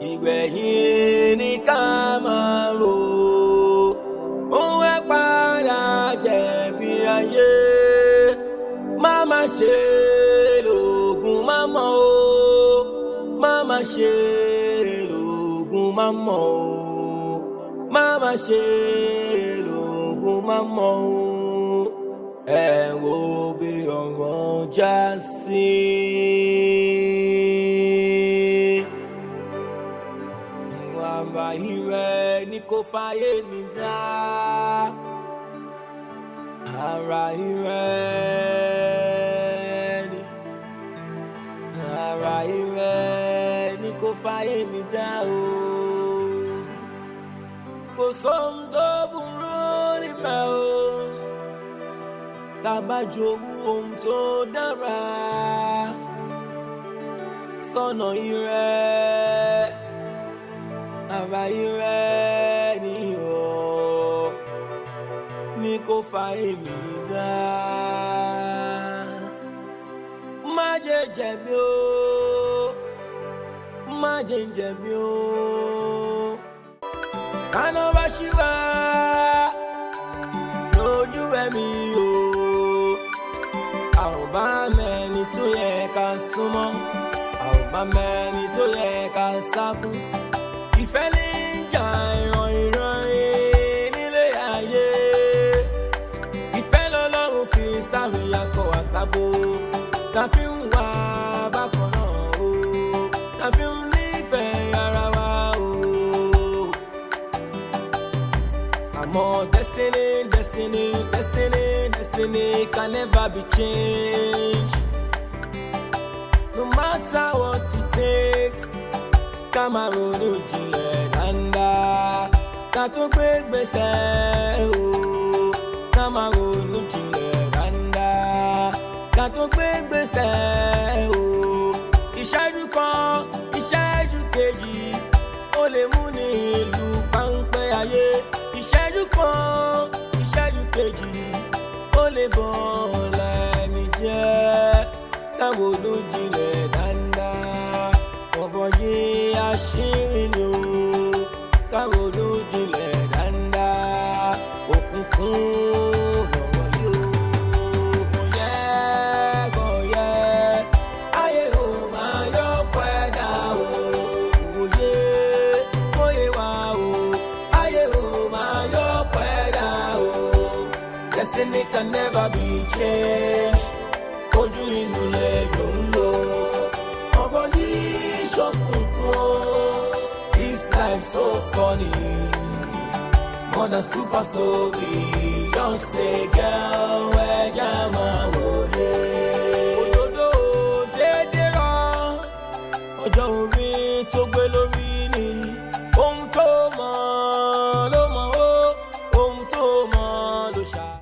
ìgbẹ̀yìn ní ká máa rò ó wẹ́ padà jẹ̀bi ayé má má ṣe lògùn má mọ̀ o má má ṣe lògùn má mọ̀ o má má ṣe lògùn má mọ̀ o ẹ wo bí ọ̀rọ̀ já sí. Àrà ìrẹ́ ni kò fàyè mi dá. Àrà ìrẹ́ ni. Àrà ìrẹ́ ni kò fàyè mi dá o. Kò sóhun tó burú níbẹ̀ o. Tàbá jowú ohun tó dára. Sọ́nà ìrẹ́. Àrà ìrẹ́ ni o ní kò fa èmi dá má jẹ́ jẹ̀bi o má jẹ́ jẹ̀bi o kaná bá ṣí wá lójú ẹ̀mí o a ò bá mẹ́ni tó yẹ ká súnmọ́ a ò bá mẹ́ni tó yẹ ká sá fún. Ìfẹ́ ní ìjà ìran nílé ayé. Ìfẹ́ lọ́lọ́run fi sáré akọ àtàbò. Ta fi ń wá bákan náà o. Ta fi ń nífẹ̀ẹ́ ara wa o. Àmọ́ destiny can never be changed. No matter what it takes. Ká máa ronú jinlẹ̀ dáadáa ká tó gbé gbèsè o. Ká máa ronú jinlẹ̀ dáadáa ká tó gbé gbèsè o. Ìṣẹ́jú kan ìṣẹ́jú kejì ó lè mú ní ìlú páńpẹ́ ayé. Ìṣẹ́jú kan ìṣẹ́jú kejì ó lè bọ̀ lẹ́ni jẹ́. Ká ronú jinlẹ̀ dáadáa ọ̀bọ̀ yìí àṣírí ni o ká ronú jinlẹ̀ dáadáa òkùnkùn lọ̀rọ̀ yìí o kò yẹ ayé ò máa yọ pẹ́ẹ́dà o òye kóyè wá o ayé ò máa yọ pẹ́ẹ́dà o destiny can never be changed ojú inú lẹ́jọ́ ń lò ọ̀bọ̀ yìí this life so funny more than super story just play girl